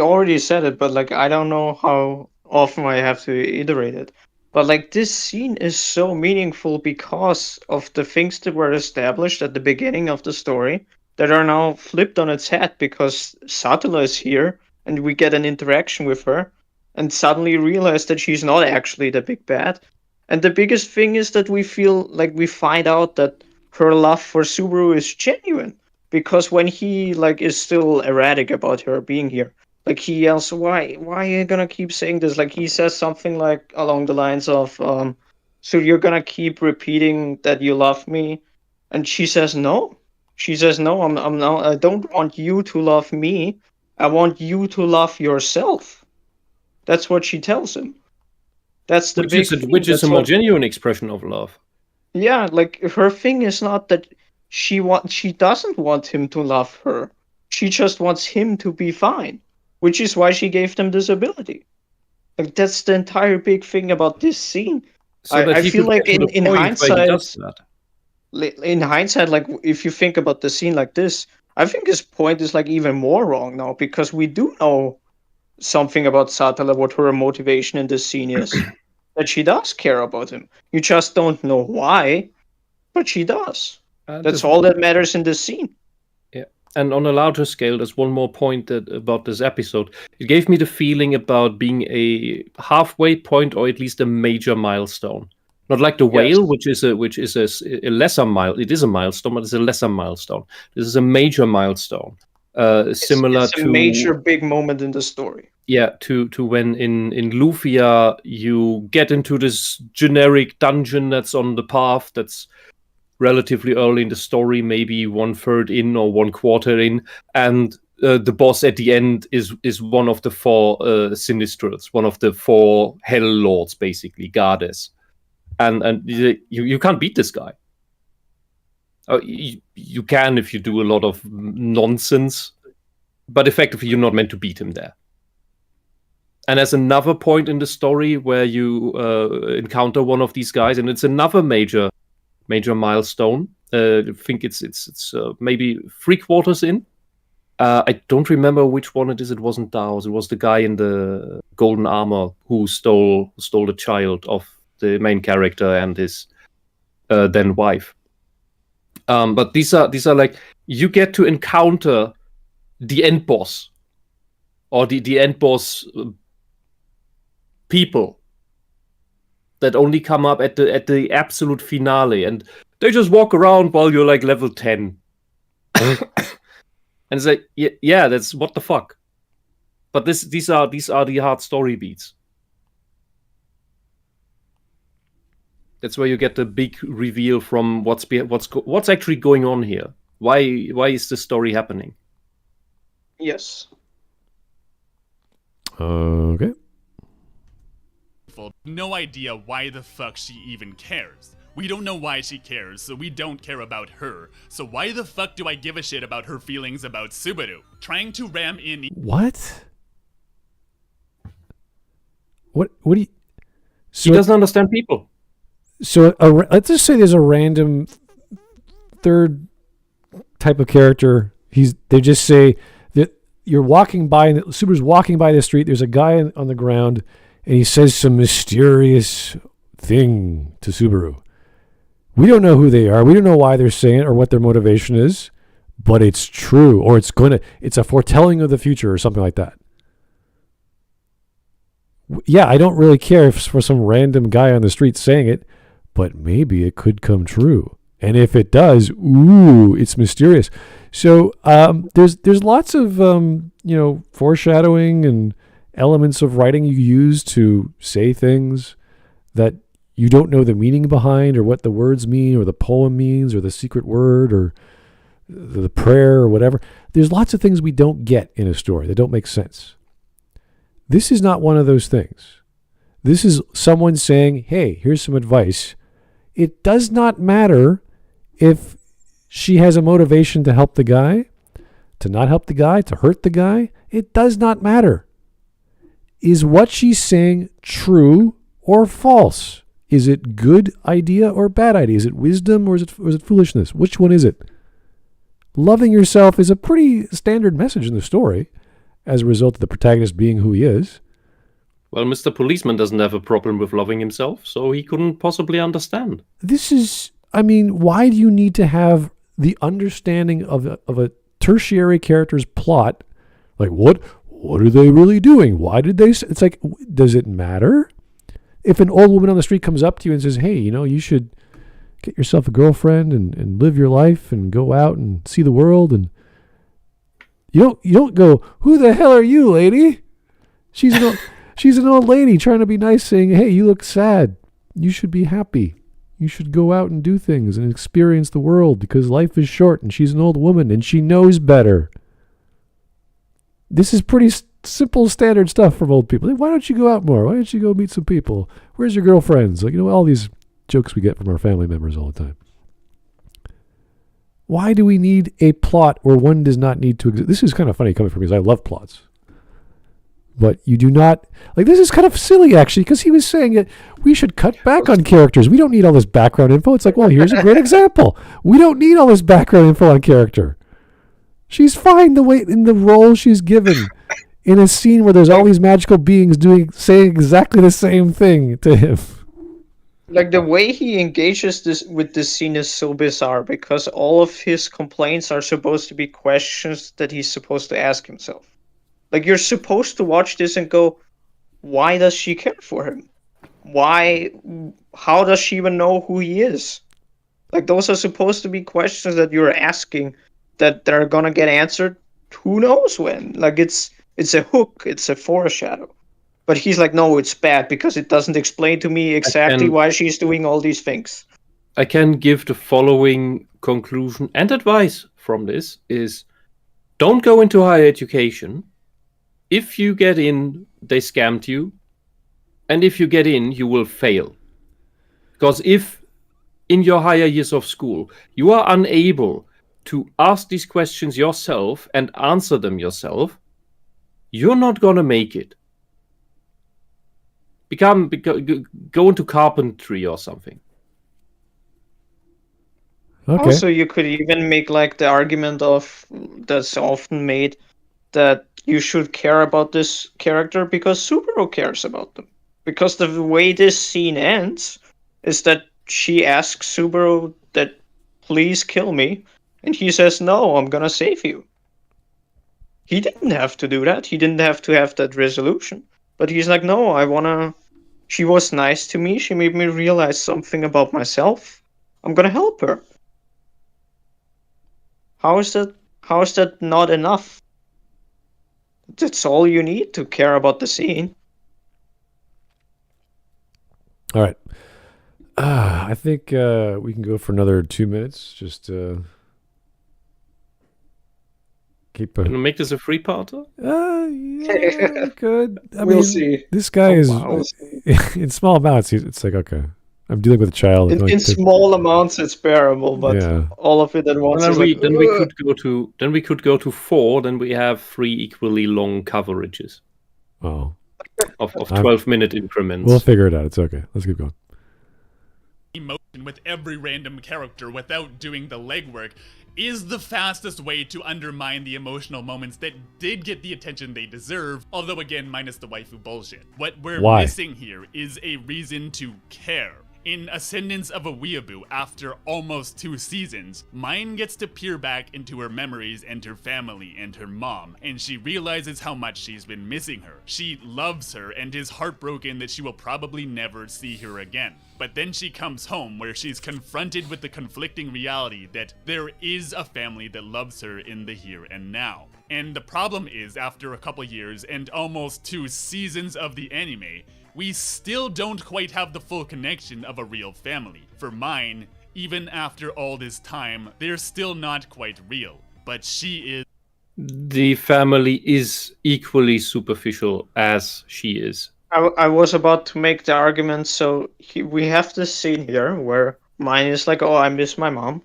already said it, but I don't know how often I have to iterate it. But this scene is so meaningful because of the things that were established at the beginning of the story that are now flipped on its head because Satala is here and we get an interaction with her and suddenly realize that she's not actually the big bad. And the biggest thing is that we feel like we find out that her love for Subaru is genuine because when he is still erratic about her being here, he yells, why are you gonna keep saying this? He says something along the lines of, so you're gonna keep repeating that you love me? And she says no. She says no, I'm not. I don't want you to love me. I want you to love yourself. That's what she tells him. That's the which is a more genuine expression of love. Yeah, her thing is not that she doesn't want him to love her. She just wants him to be fine. Which is why she gave them this ability. That's the entire big thing about this scene. So I feel like in hindsight, if you think about the scene like this, I think his point is even more wrong now because we do know something about Satala, what her motivation in this scene is. That she does care about him. You just don't know why, but she does. That's all that matters in this scene. And on a larger scale, there's one more point about this episode. It gave me the feeling about being a halfway point or at least a major milestone. Not like the whale, which is a lesser milestone. It is a milestone, but it's a lesser milestone. This is a major milestone. Similar it's a major big moment in the story. Yeah, to when in Lufia you get into this generic dungeon that's on the path that's relatively early in the story, maybe 1/3 in or 1/4 in, and the boss at the end is one of the 4 Sinistrals, one of the 4 Hell Lords, basically, Goddess. And you can't beat this guy. You can if you do a lot of nonsense, but effectively you're not meant to beat him there. And there's another point in the story where you encounter one of these guys, and it's another major milestone. I think it's maybe 3/4 in. I don't remember which one it is. It wasn't Daos. It was the guy in the golden armor who stole the child of the main character and his then wife. But these are you get to encounter the end boss or the end boss people that only come up at the absolute finale, and they just walk around while you're level 10. And it's yeah, that's what the fuck. But these are the hard story beats. That's where you get the big reveal from what's actually going on here. Why is this story happening? Yes. Okay. No idea why the fuck she even cares. We don't know why she cares, so we don't care about her. So why the fuck do I give a shit about her feelings about Subaru? Trying to ram in... What? What do you... So He doesn't understand people. So let's just say there's a random third type of character. They just say that you're walking by, and Subaru's walking by the street. There's a guy on the ground, and he says some mysterious thing to Subaru. We don't know who they are. We don't know why they're saying it or what their motivation is, but it's true, or it's a foretelling of the future or something like that. Yeah, I don't really care if it's for some random guy on the street saying it, but maybe it could come true. And if it does, it's mysterious. So there's lots of foreshadowing and elements of writing you use to say things that you don't know the meaning behind, or what the words mean, or the poem means, or the secret word, or the prayer, or whatever. There's lots of things we don't get in a story that don't make sense. This is not one of those things. This is someone saying, hey, here's some advice. It does not matter if she has a motivation to help the guy, to not help the guy, to hurt the guy. It does not matter. Is what she's saying true or false? Is it good idea or bad idea? Is it wisdom or is it foolishness? Which one is it? Loving yourself is a pretty standard message in the story as a result of the protagonist being who he is. Well, Mr. Policeman doesn't have a problem with loving himself, so he couldn't possibly understand. Why do you need to have the understanding of a tertiary character's plot? Like, what are they really doing? Why did they... It's like, does it matter? If an old woman on the street comes up to you and says, hey, you should get yourself a girlfriend and live your life and go out and see the world, and you don't go, who the hell are you, lady? She's an old lady trying to be nice, saying, hey, you look sad. You should be happy. You should go out and do things and experience the world because life is short, and she's an old woman and she knows better. This is pretty simple, standard stuff from old people. Hey, why don't you go out more? Why don't you go meet some people? Where's your girlfriends? All these jokes we get from our family members all the time. Why do we need a plot where one does not need to exist? This is kind of funny coming from me because I love plots. But you do not... this is kind of silly, actually, because he was saying that we should cut back on characters. We don't need all this background info. It's like, well, here's a great example. We don't need all this background info on character. She's fine in the role she's given in a scene where there's all these magical beings saying exactly the same thing to him. Like, the way he engages with this scene is so bizarre because all of his complaints are supposed to be questions that he's supposed to ask himself. Like, you're supposed to watch this and go, why does she care for him? How does she even know who he is? Like, those are supposed to be questions that you're asking that they're gonna get answered who knows when. Like, it's a hook, it's a foreshadow. But he's like, no, it's bad because it doesn't explain to me exactly why she's doing all these things. I can give the following conclusion and advice from this is, don't go into higher education. If you get in, they scammed you. And if you get in, you will fail. Because if in your higher years of school, you are unable to ask these questions yourself and answer them yourself, you're not going to make it. Go into carpentry or something. Okay. Also, you could even make the argument that's often made that you should care about this character because Subaru cares about them. Because the way this scene ends is that she asks Subaru that please kill me, and he says, no, I'm gonna save you. He didn't have to do that. He didn't have to have that resolution. But he's like, no, she was nice to me. She made me realize something about myself. I'm gonna help her. How is that not enough? That's all you need to care about the scene. All right. I think we can go for another 2 minutes. Just keep Can we make this a three-parter? Yeah, we could. We'll see. This guy is wow. in small amounts. It's like, okay, I'm dealing with a child. In small amounts, it's bearable, but Yeah. all of it at once Well, is then, like. we could go to 4. Then we have 3 equally long coverages Oh, of 12-minute increments. we'll figure it out. It's okay. Let's keep going. Emotion with every random character without doing the legwork is the fastest way to undermine the emotional moments that did get the attention they deserve, although again, minus the waifu bullshit. What we're Why? missing here is a reason to care. In Ascendance of a Weeaboo, after almost 2 seasons, Mine gets to peer back into her memories and her family and her mom, and she realizes how much she's been missing her. She loves her and is heartbroken that she will probably never see her again. But then she comes home where she's confronted with the conflicting reality that there is a family that loves her in the here and now. And the problem is, after a couple years and almost 2 seasons of the anime, we still don't quite have the full connection of a real family. For Mine, even after all this time, they're still not quite real. But she is. The family is equally superficial as she is. I was about to make the argument, so we have this scene here where Mine is like, oh, I miss my mom.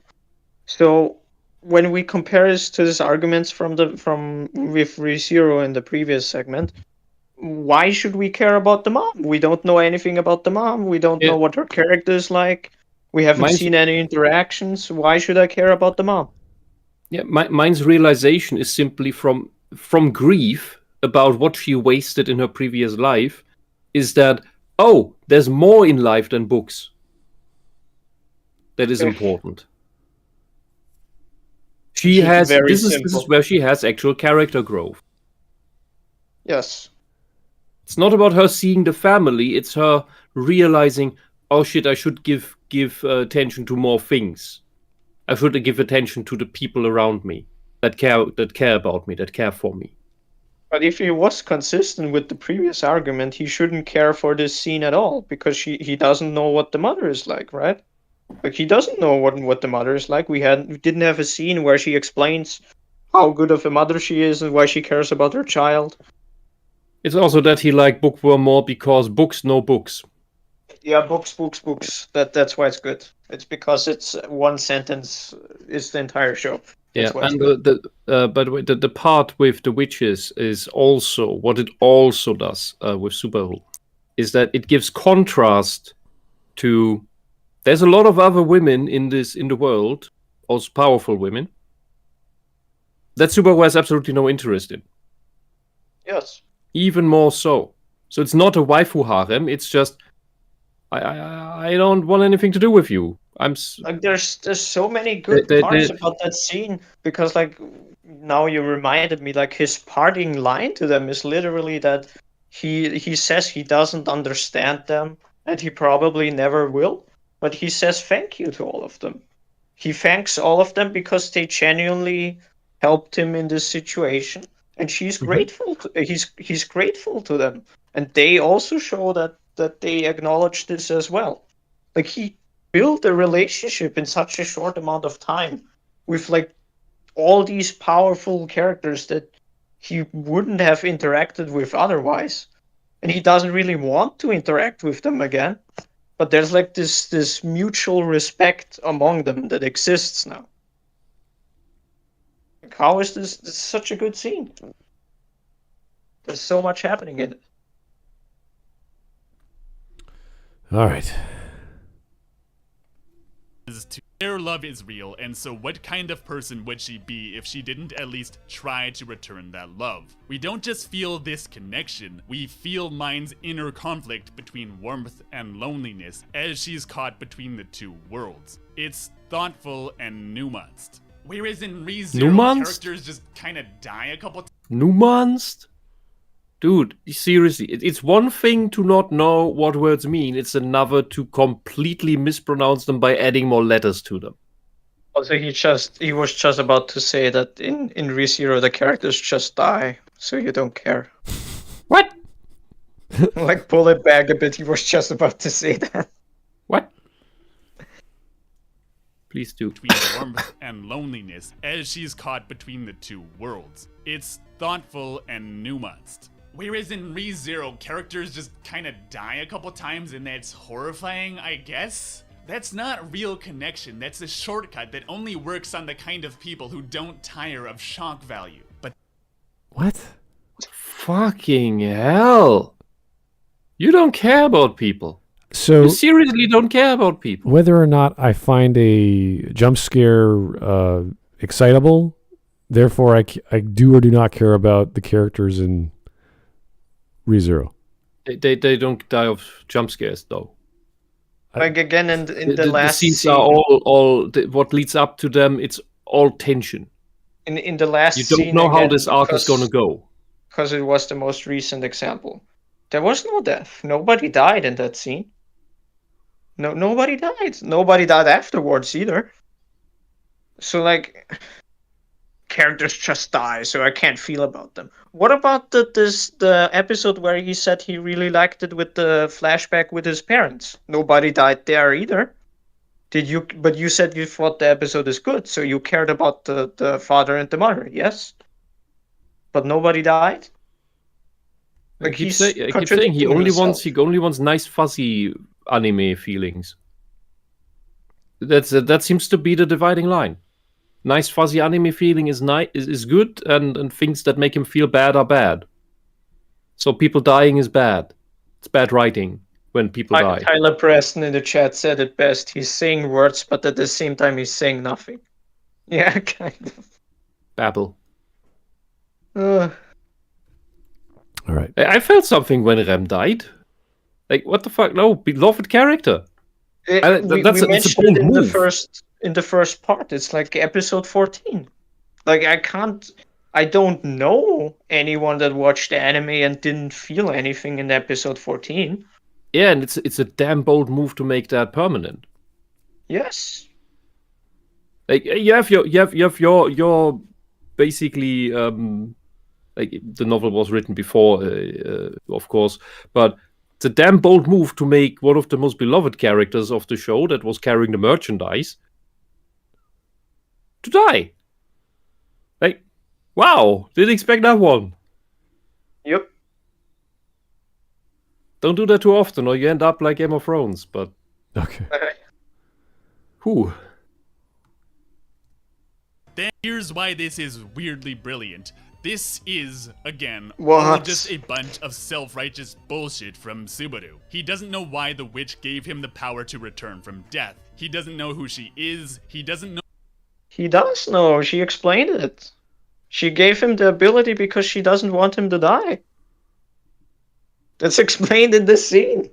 So when we compare this to these arguments from with ReZero in the previous segment, why should we care about the mom? We don't know anything about the mom. We don't know what her character is like. We haven't seen any interactions. Why should I care about the mom? Yeah, Mine's realization is simply from grief about what she wasted in her previous life, is that, oh, there's more in life than books. That is important. This is where she has actual character growth. Yes. It's not about her seeing the family, it's her realizing, oh shit, I should give attention to more things. I should give attention to the people around me that care about me, that care for me. But if he was consistent with the previous argument, he shouldn't care for this scene at all, because he doesn't know what the mother is like, right? Like, he doesn't know what the mother is like. We didn't have a scene where she explains how good of a mother she is and why she cares about her child. It's also that he liked Bookworm more because books know books. Yeah, books. That's why it's good. It's because it's one sentence is the entire show. That's and the part with the witches is also what it also does with Subaru, is that it gives contrast to. There's a lot of other women in the world, also powerful women, that Subaru has absolutely no interest in. Yes. Even more so. So it's not a waifu harem. It's just I don't want anything to do with you. Like there's so many good parts about that scene, because like now you reminded me, like his parting line to them is literally that he says he doesn't understand them and he probably never will, but he says thank you to all of them. He thanks all of them because they genuinely helped him in this situation, and she's grateful. He's grateful to them, and they also show that they acknowledge this as well. Like he built a relationship in such a short amount of time with like all these powerful characters that he wouldn't have interacted with otherwise, and he doesn't really want to interact with them again. But there's like this mutual respect among them that exists now. Like, how is this such a good scene? There's so much happening in it. All right. Their love is real, and so what kind of person would she be if she didn't at least try to return that love? We don't just feel this connection, we feel Mine's inner conflict between warmth and loneliness as she's caught between the two worlds. It's thoughtful and nuanced. Whereas in ReZero, characters just kind of die a couple times. Nuanced? Dude, seriously, it's one thing to not know what words mean, it's another to completely mispronounce them by adding more letters to them. Also, he was just about to say that in ReZero the characters just die, so you don't care. What? Like, pull it back a bit, he was just about to say that. What? Please do. Between warmth and loneliness as she's caught between the two worlds. It's thoughtful and nuanced. Whereas in ReZero, characters just kind of die a couple times and that's horrifying, I guess? That's not real connection, that's a shortcut that only works on the kind of people who don't tire of shock value. But What? Fucking hell. You don't care about people. So You seriously don't care about people. whether or not I find a jump scare excitable, therefore I do or do not care about the characters in ReZero. They don't die of jump scares, though. Like again in the last scenes scene, are all what leads up to them. It's all tension. in the last You don't scene know how again, this arc is gonna go. because it was the most recent example. There was no death. Nobody died in that scene. No, nobody died. Nobody died afterwards either. So like, characters just die, so I can't feel about them. What about the episode where he said he really liked it with the flashback with his parents? Nobody died there either. Did you? But you said you thought the episode is good, so you cared about the father and the mother, yes? But nobody died. I Like, keep, he's I keep saying he contradicting only himself. wants nice fuzzy anime feelings. That seems to be the dividing line. Nice fuzzy anime feeling is good, and things that make him feel bad are bad. So people dying is bad. It's bad writing when people die. Tyler Preston in the chat said it best. He's saying words, but at the same time he's saying nothing. Yeah, kind of. Babble. All right. I felt something when Rem died. Like, what the fuck? No, beloved character. We That's a mentioned bold it move. in the first part. It's like episode 14. Like I don't know anyone that watched anime and didn't feel anything in episode 14. Yeah, and it's a damn bold move to make that permanent. Yes. Like you have your basically like the novel was written before, of course, but it's a damn bold move to make one of the most beloved characters of the show that was carrying the merchandise to die. Like, wow, didn't expect that one. Yep. Don't do that too often, or you end up like Game of Thrones. But Okay. whew. then here's why this is weirdly brilliant. This is, again, What? all just a bunch of self-righteous bullshit from Subaru. He doesn't know why the witch gave him the power to return from death. He doesn't know who she is. He doesn't know. He does know. She explained it. She gave him the ability because she doesn't want him to die. That's explained in this scene.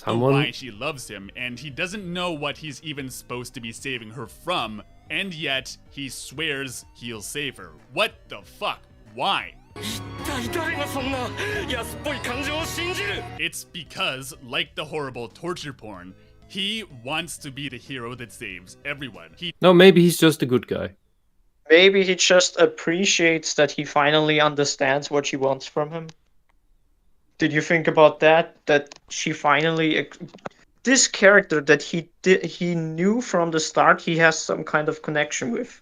Why she loves him, and he doesn't know what he's even supposed to be saving her from, and yet he swears he'll save her. What the fuck? Why? It's because, like the horrible torture porn, he wants to be the hero that saves everyone. No, maybe he's just a good guy. Maybe he just appreciates that he finally understands what she wants from him. Did you think about that? That she finally, this character that he knew from the start he has some kind of connection with,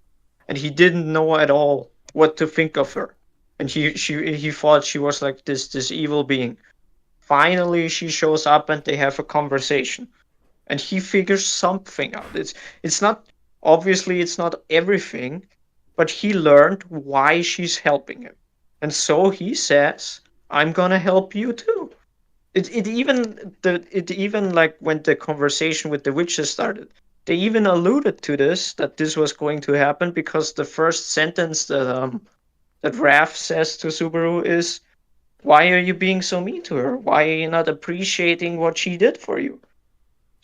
and he didn't know at all what to think of her, and he thought she was like this evil being. Finally, she shows up and they have a conversation, and he figures something out. It's not obviously it's not everything, but he learned why she's helping him, and so he says, I'm gonna help you too. It even like when the conversation with the witches started, they even alluded to this, that this was going to happen, because the first sentence that Raph says to Subaru is, "Why are you being so mean to her? Why are you not appreciating what she did for you?"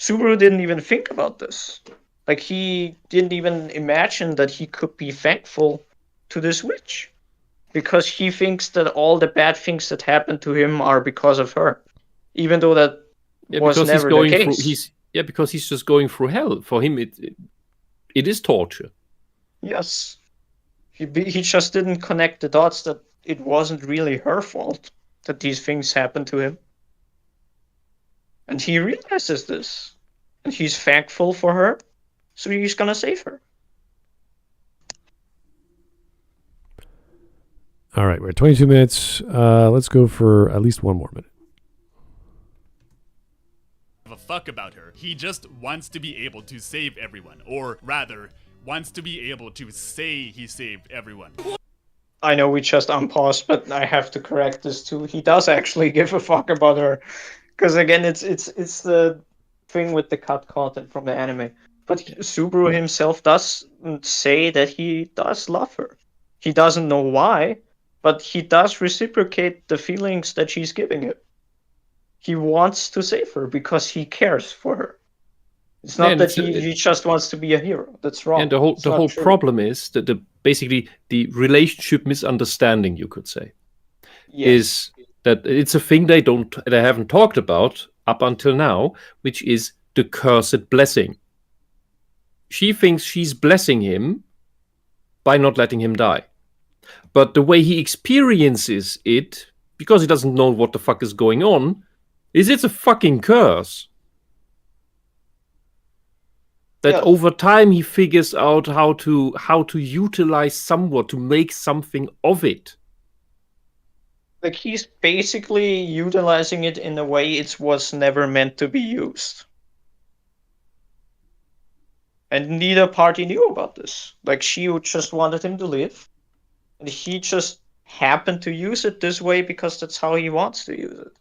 Subaru didn't even think about this. Like, he didn't even imagine that he could be thankful to this witch, because he thinks that all the bad things that happened to him are because of her, even though that was never the case. Because he's just going through hell. For him, it is torture. Yes, he just didn't connect the dots that it wasn't really her fault. that these things happen to him. And he realizes this. And he's thankful for her, so he's gonna save her. All right, we're at 22 minutes. Let's go for at least one more minute. A fuck about her. He just wants to be able to save everyone, or rather, wants to be able to say he saved everyone. I know we just unpaused, but I have to correct this too. He does actually give a fuck about her, because again, it's the thing with the cut content from the anime. But Subaru himself does say that he does love her. He doesn't know why, but he does reciprocate the feelings that she's giving him. He wants to save her because he cares for her. It's not that he just wants to be a hero. That's wrong. And the whole problem is that basically the relationship misunderstanding, you could say, is that it's a thing they haven't talked about up until now, which is the cursed blessing. She thinks she's blessing him by not letting him die. But the way he experiences it, because he doesn't know what the fuck is going on, is it's a fucking curse. That over time he figures out how to utilize somewhat, to make something of it. Like, he's basically utilizing it in a way it was never meant to be used. And neither party knew about this. Like, she just wanted him to live. And he just happened to use it this way because that's how he wants to use it.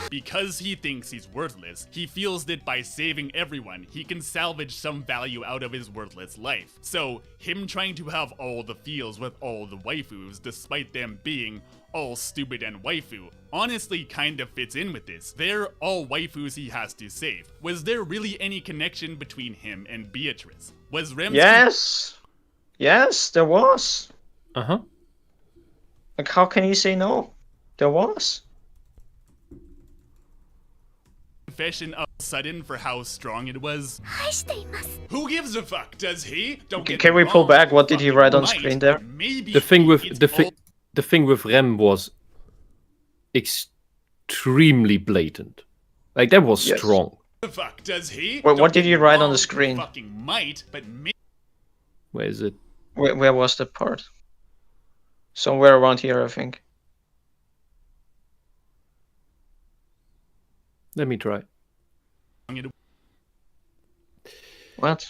Because he thinks he's worthless, he feels that by saving everyone, he can salvage some value out of his worthless life. So, him trying to have all the feels with all the waifus, despite them being all stupid and waifu, honestly kind of fits in with this. They're all waifus he has to save. Was there really any connection between him and Beatrice? Was Rem's... Yes, there was. Uh-huh. Like, how can he say no? There was. Confession of sudden for how strong it was. Who gives a fuck? Does he? Can we pull back? What did he write on screen there? The thing with Rem was extremely blatant. Like, that was strong. The fuck does he? What did he write on the screen? Fucking might, but where is it? Where was that part? Somewhere around here, I think. Let me try. What?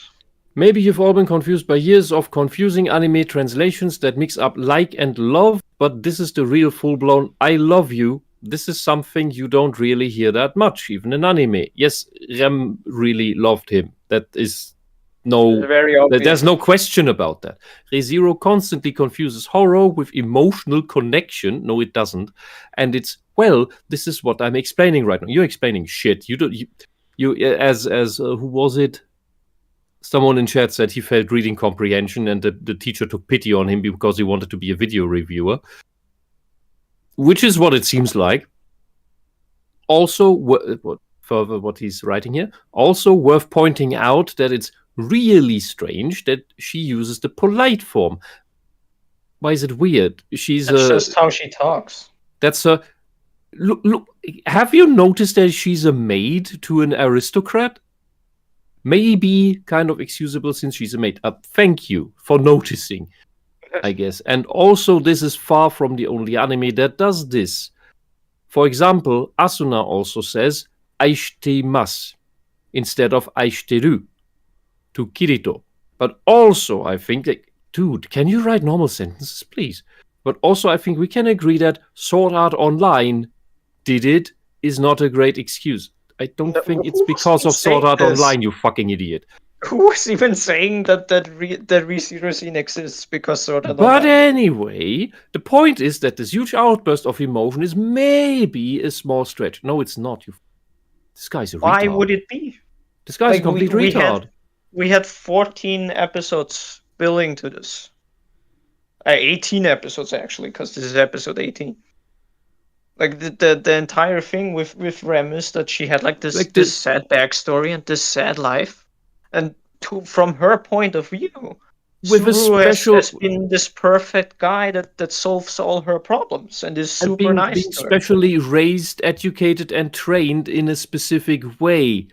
Maybe you've all been confused by years of confusing anime translations that mix up like and love, but this is the real full-blown I love you. This is something you don't really hear that much, even in anime. Yes, Rem really loved him. That is there's no question about that. ReZero constantly confuses horror with emotional connection. No, it doesn't. And it's, well, this is what I'm explaining right now. You're explaining shit. You as who was it? Someone in chat said he felt reading comprehension and the teacher took pity on him because he wanted to be a video reviewer. Which is what it seems like. Also, further what he's writing here, also worth pointing out that it's really strange that she uses the polite form. Why is it weird? That's just how she talks. That's a... Look, have you noticed that she's a maid to an aristocrat? Maybe kind of excusable since she's a maid. Thank you for noticing, I guess. And also, this is far from the only anime that does this. For example, Asuna also says aishitemasu instead of aishiteru to Kirito. But also, I think that, dude, can you write normal sentences, please? But also, I think we can agree that Sword Art Online did it is not a great excuse. I don't think it's because of Sword Art Online, you fucking idiot. Who was even saying that ReZero scene exists because Sword Art But Online? Anyway, the point is that this huge outburst of emotion is maybe a small stretch. No, it's not. This guy's a retard. Why would it be? This guy's a complete retard. We had 14 episodes billing to this. 18 episodes, actually, because this is episode 18. Like the entire thing with Rem is that she had like this sad backstory and this sad life, and from her point of view, with Suru a special has been this perfect guy that solves all her problems and is super nice being to her. specially raised, educated, and trained in a specific way.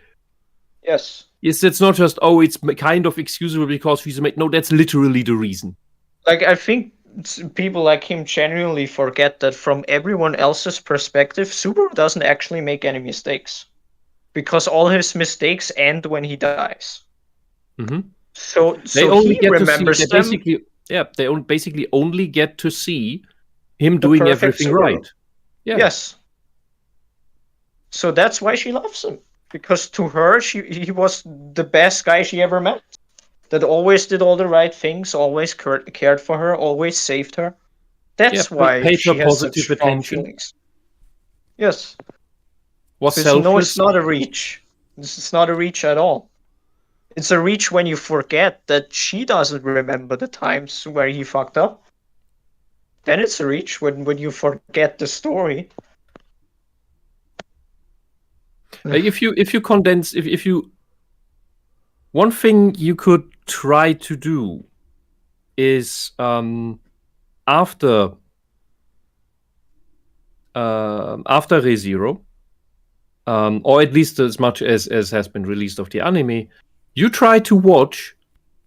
Yes. Yes, it's not just it's kind of excusable because she's a maid. No, that's literally the reason. Like, I think people like him genuinely forget that from everyone else's perspective, Subaru doesn't actually make any mistakes, because all his mistakes end when he dies. Mm-hmm. So They only he get remembers to see. They basically only get to see him doing everything Subaru. right. Yeah. Yes. So that's why she loves him, because to her, he was the best guy she ever met. That always did all the right things, always cared for her, always saved her. That's why paid she her has such positive strong attention. feelings. Yes. Was No, selfless. it's not a reach. It's not a reach at all. It's a reach when you forget that she doesn't remember the times where he fucked up. Then it's a reach when you forget the story. If you condense, if you, one thing you could try to do is after ReZero, or at least as much as has been released of the anime, you try to watch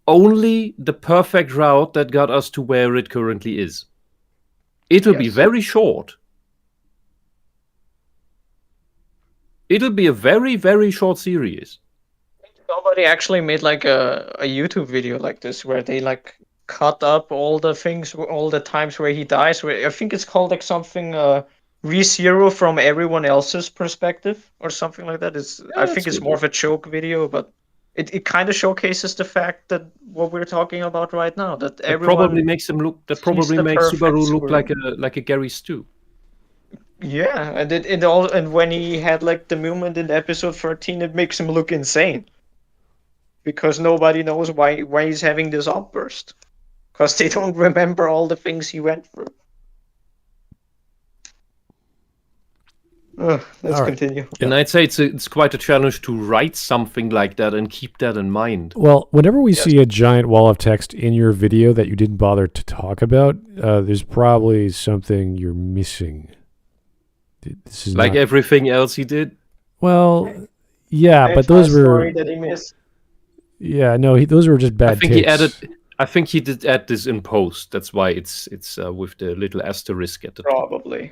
only the perfect route that got us to where it currently is. It will be very short. It'll be a very, very short series. Somebody actually made like a YouTube video like this where they like cut up all the things, all the times where he dies. I think it's called like something ReZero from everyone else's perspective or something like that. I think it's more of a joke video, but it kind of showcases the fact that what we're talking about right now, that everyone probably makes him look. That probably makes Subaru look like a Gary Stu. Yeah, and and when he had like the moment in episode 13, it makes him look insane. Because nobody knows why he's having this outburst. Because they don't remember all the things he went through. Let's continue. And I'd say it's quite a challenge to write something like that and keep that in mind. Well, whenever we see a giant wall of text in your video that you didn't bother to talk about, there's probably something you're missing. This is like everything else he did? Well, yeah, but those were... story that he missed. Yeah, no, those were just bad takes. I think he did add this in post. That's why it's with the little asterisk at the top. Probably.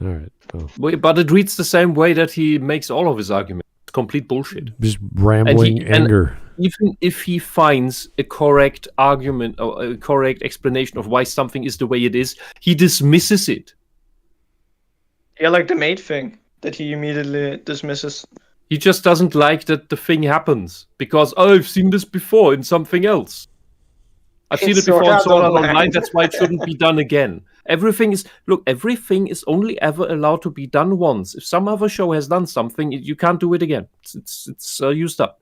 All right. Oh. But it reads the same way that he makes all of his arguments. It's complete bullshit. Just rambling anger. And even if he finds a correct argument or a correct explanation of why something is the way it is, he dismisses it. Yeah, like the maid thing that he immediately dismisses. He just doesn't like that the thing happens because, I've seen this before in something else. I've seen it before in Sword Art Online, that's why it shouldn't be done again. Everything is only ever allowed to be done once. If some other show has done something, you can't do it again. It's used up.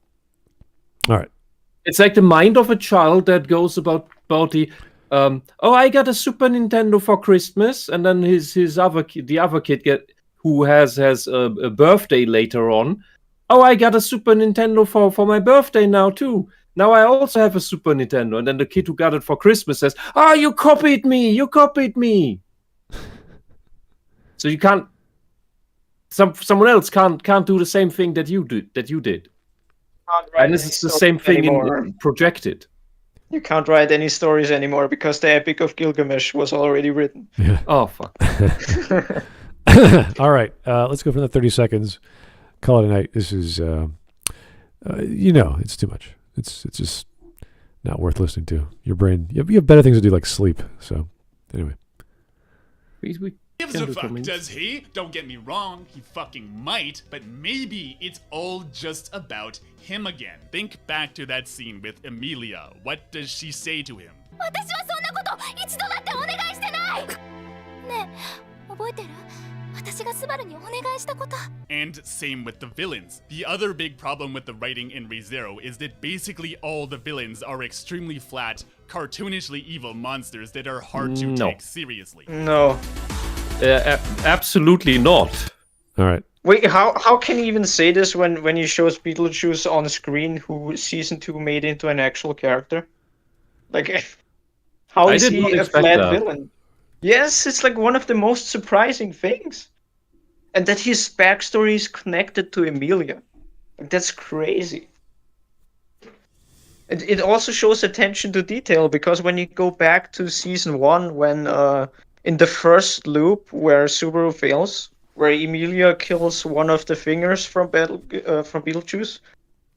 All right. It's like the mind of a child that goes about the I got a Super Nintendo for Christmas, and then the other kid who has a birthday later on. Oh, I got a Super Nintendo for my birthday now too. Now I also have a Super Nintendo. And then the kid who got it for Christmas says, "Oh, you copied me! You copied me!" So you can't. Someone else can't do the same thing that you did. And this is the same thing projected. You can't write any stories anymore because the Epic of Gilgamesh was already written. Yeah. Oh fuck. All right, let's go for the 30 seconds. Call it a night. This is, it's too much. It's just not worth listening to. Your brain, you have better things to do like sleep. So, anyway. We gives a fuck, does he? Don't get me wrong, he fucking might, but maybe it's all just about him again. Think back to that scene with Emilia. What does she say to him? 私はそんなこと一度だってお願いしてないねえ覚えてる私がスバルにお願いしたこと And same with the villains. The other big problem with the writing in ReZero is that basically all the villains are extremely flat, cartoonishly evil monsters that are hard to take seriously. No. Absolutely not. All right. Wait, how can he even say this when he shows Beetlejuice on screen, who season 2 made into an actual character? Like, how I is did he not a expect flat that. villain? Yes, it's like one of the most surprising things. And that his backstory is connected to Emilia. Like, that's crazy. It also shows attention to detail, because when you go back to season 1, when in the first loop where Subaru fails, where Emilia kills one of the fingers from Beetlejuice,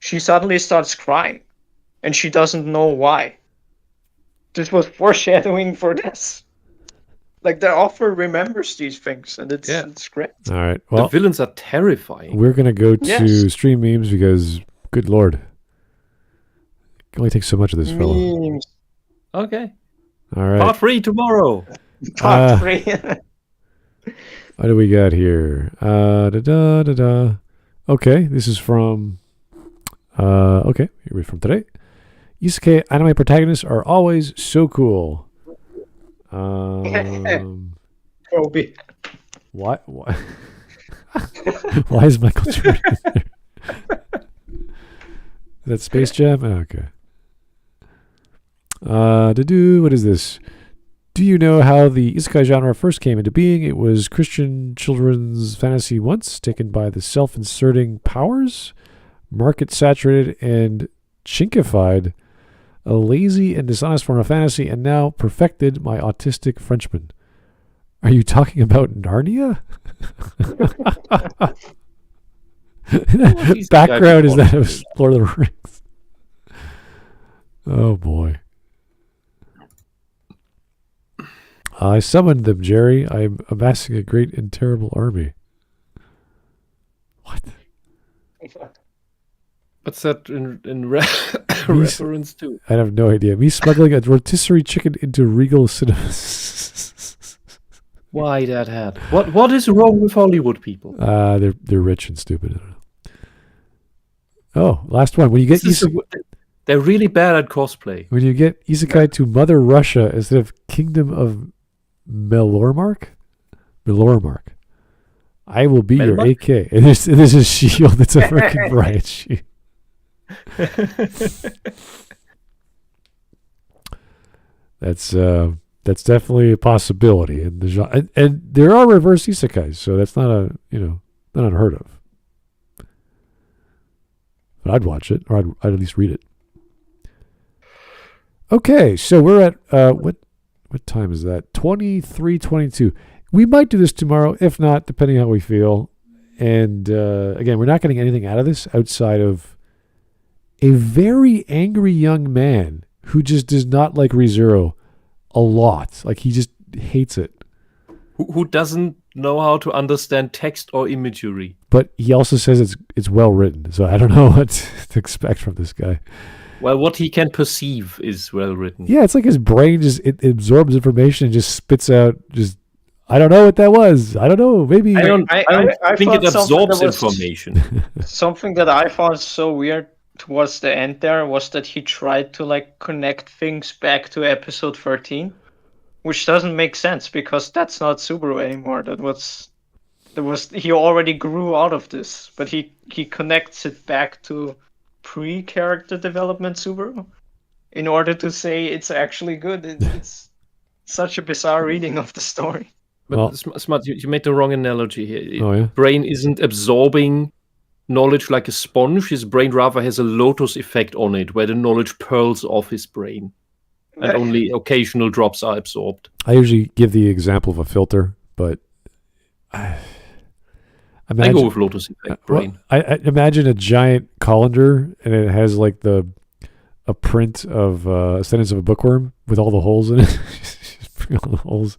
she suddenly starts crying, and she doesn't know why. This was foreshadowing for this. Like, the author remembers these things, and it's great. All right. The Well, villains are terrifying. we're going to go to Yes. stream memes because, good Lord. Can only take so much of this fellow. Memes. Okay. All right. Part 3 tomorrow. Part 3. What do we got here? Okay, this is from. Okay, here we from today. Isekai anime protagonists are always so cool. Kobe. Why? Why is Michael Jordan there? Is that Space Jam? Oh, okay. What is this? Do you know how the isekai genre first came into being? It was Christian children's fantasy once, taken by the self-inserting powers, market-saturated and chinkified, a lazy and dishonest form of fantasy, and now perfected my autistic Frenchman. Are you talking about Narnia? Background is that of Lord of the Rings. Oh boy. I summoned them, Jerry. I am amassing a great and terrible army. What? What's that in reference to? I have no idea. Me smuggling a rotisserie chicken into Regal Cinemas. Why that hat? What is wrong with Hollywood people? They're rich and stupid. I don't know. Oh, last one. When you get They're really bad at cosplay. when you get isekai to Mother Russia instead of Kingdom of Melormark, I will be your Melmark? AK. And this is a shield. It's a freaking riot shield. That's definitely a possibility in the genre. And there are reverse isekais, so that's not not unheard of. But I'd watch it, or I'd at least read it. Okay, so we're at what time is that? 23:22. We might do this tomorrow, if not, depending how we feel. And again, we're not getting anything out of this outside of a very angry young man who just does not like ReZero a lot. Like, he just hates it. Who doesn't know how to understand text or imagery? But he also says it's well written, so I don't know what to expect from this guy. Well, what he can perceive is well written. Yeah, it's like his brain it absorbs information and just spits out I don't know what that was. I don't know. Maybe I don't think thought it something absorbs that was- information. Something that I found so weird towards the end there was that he tried to like connect things back to episode 13, which doesn't make sense because that's not Subaru anymore. He already grew out of this, but he connects it back to pre-character development Subaru in order to say it's actually good. It's such a bizarre reading of the story. But Well- Smart, you made the wrong analogy here. Oh, yeah? Brain isn't absorbing knowledge like a sponge. His brain rather has a lotus effect on it, where the knowledge pearls off his brain, and only occasional drops are absorbed. I usually give the example of a filter, but I imagine, go with lotus effect brain. I imagine a giant colander, and it has like a print of a sentence of a bookworm with all the holes in it. All the holes,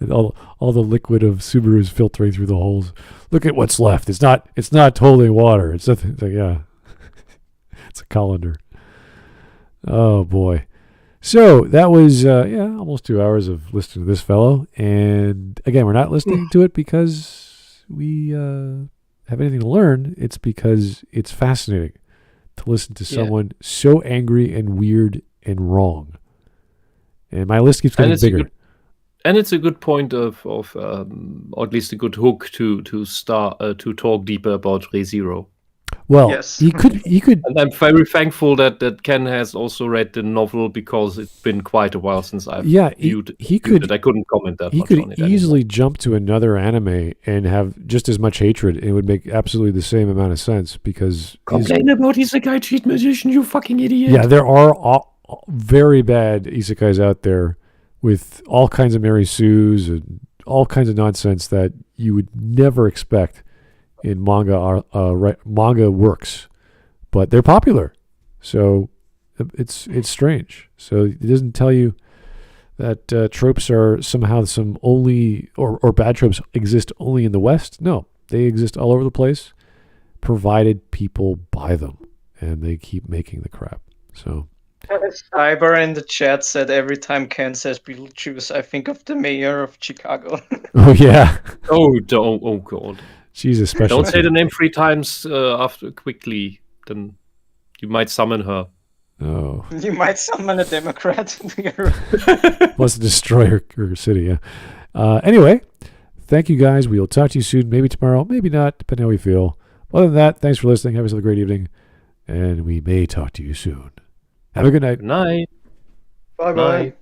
and all the liquid of Subaru is filtering through the holes. Look at what's left. It's not totally water. It's nothing. It's like, yeah, it's a colander. Oh boy. So that was almost 2 hours of listening to this fellow. And again, we're not listening to it because we have anything to learn. It's because it's fascinating to listen to someone so angry and weird and wrong. And my list keeps getting bigger. And it's a good point of or at least a good hook to start to talk deeper about ReZero. Well, Yes. he could. And I'm very thankful that Ken has also read the novel, because it's been quite a while since I've viewed it. I couldn't comment that much on it. He could easily jump to another anime and have just as much hatred, and it would make absolutely the same amount of sense, because Complain about Isekai cheat magician, you fucking idiot. Yeah, there are very bad isekais out there with all kinds of Mary Sues and all kinds of nonsense that you would never expect in manga works, but they're popular, so it's strange. So it doesn't tell you that tropes are somehow some only or bad tropes exist only in the West. No, they exist all over the place, provided people buy them, and they keep making the crap. So Cyber in the chat said every time Ken says Beetlejuice, I think of the mayor of Chicago. Oh yeah. Oh god. She's a special. Don't say the name 3 times after quickly, then you might summon her. Oh. You might summon a Democrat. Wants to destroy her city, yeah. Anyway, thank you guys. We'll talk to you soon. Maybe tomorrow, maybe not, depending on how we feel. Other than that, thanks for listening. Have yourself a great evening, and we may talk to you soon. Have a good night. Good night. Bye-bye. Bye.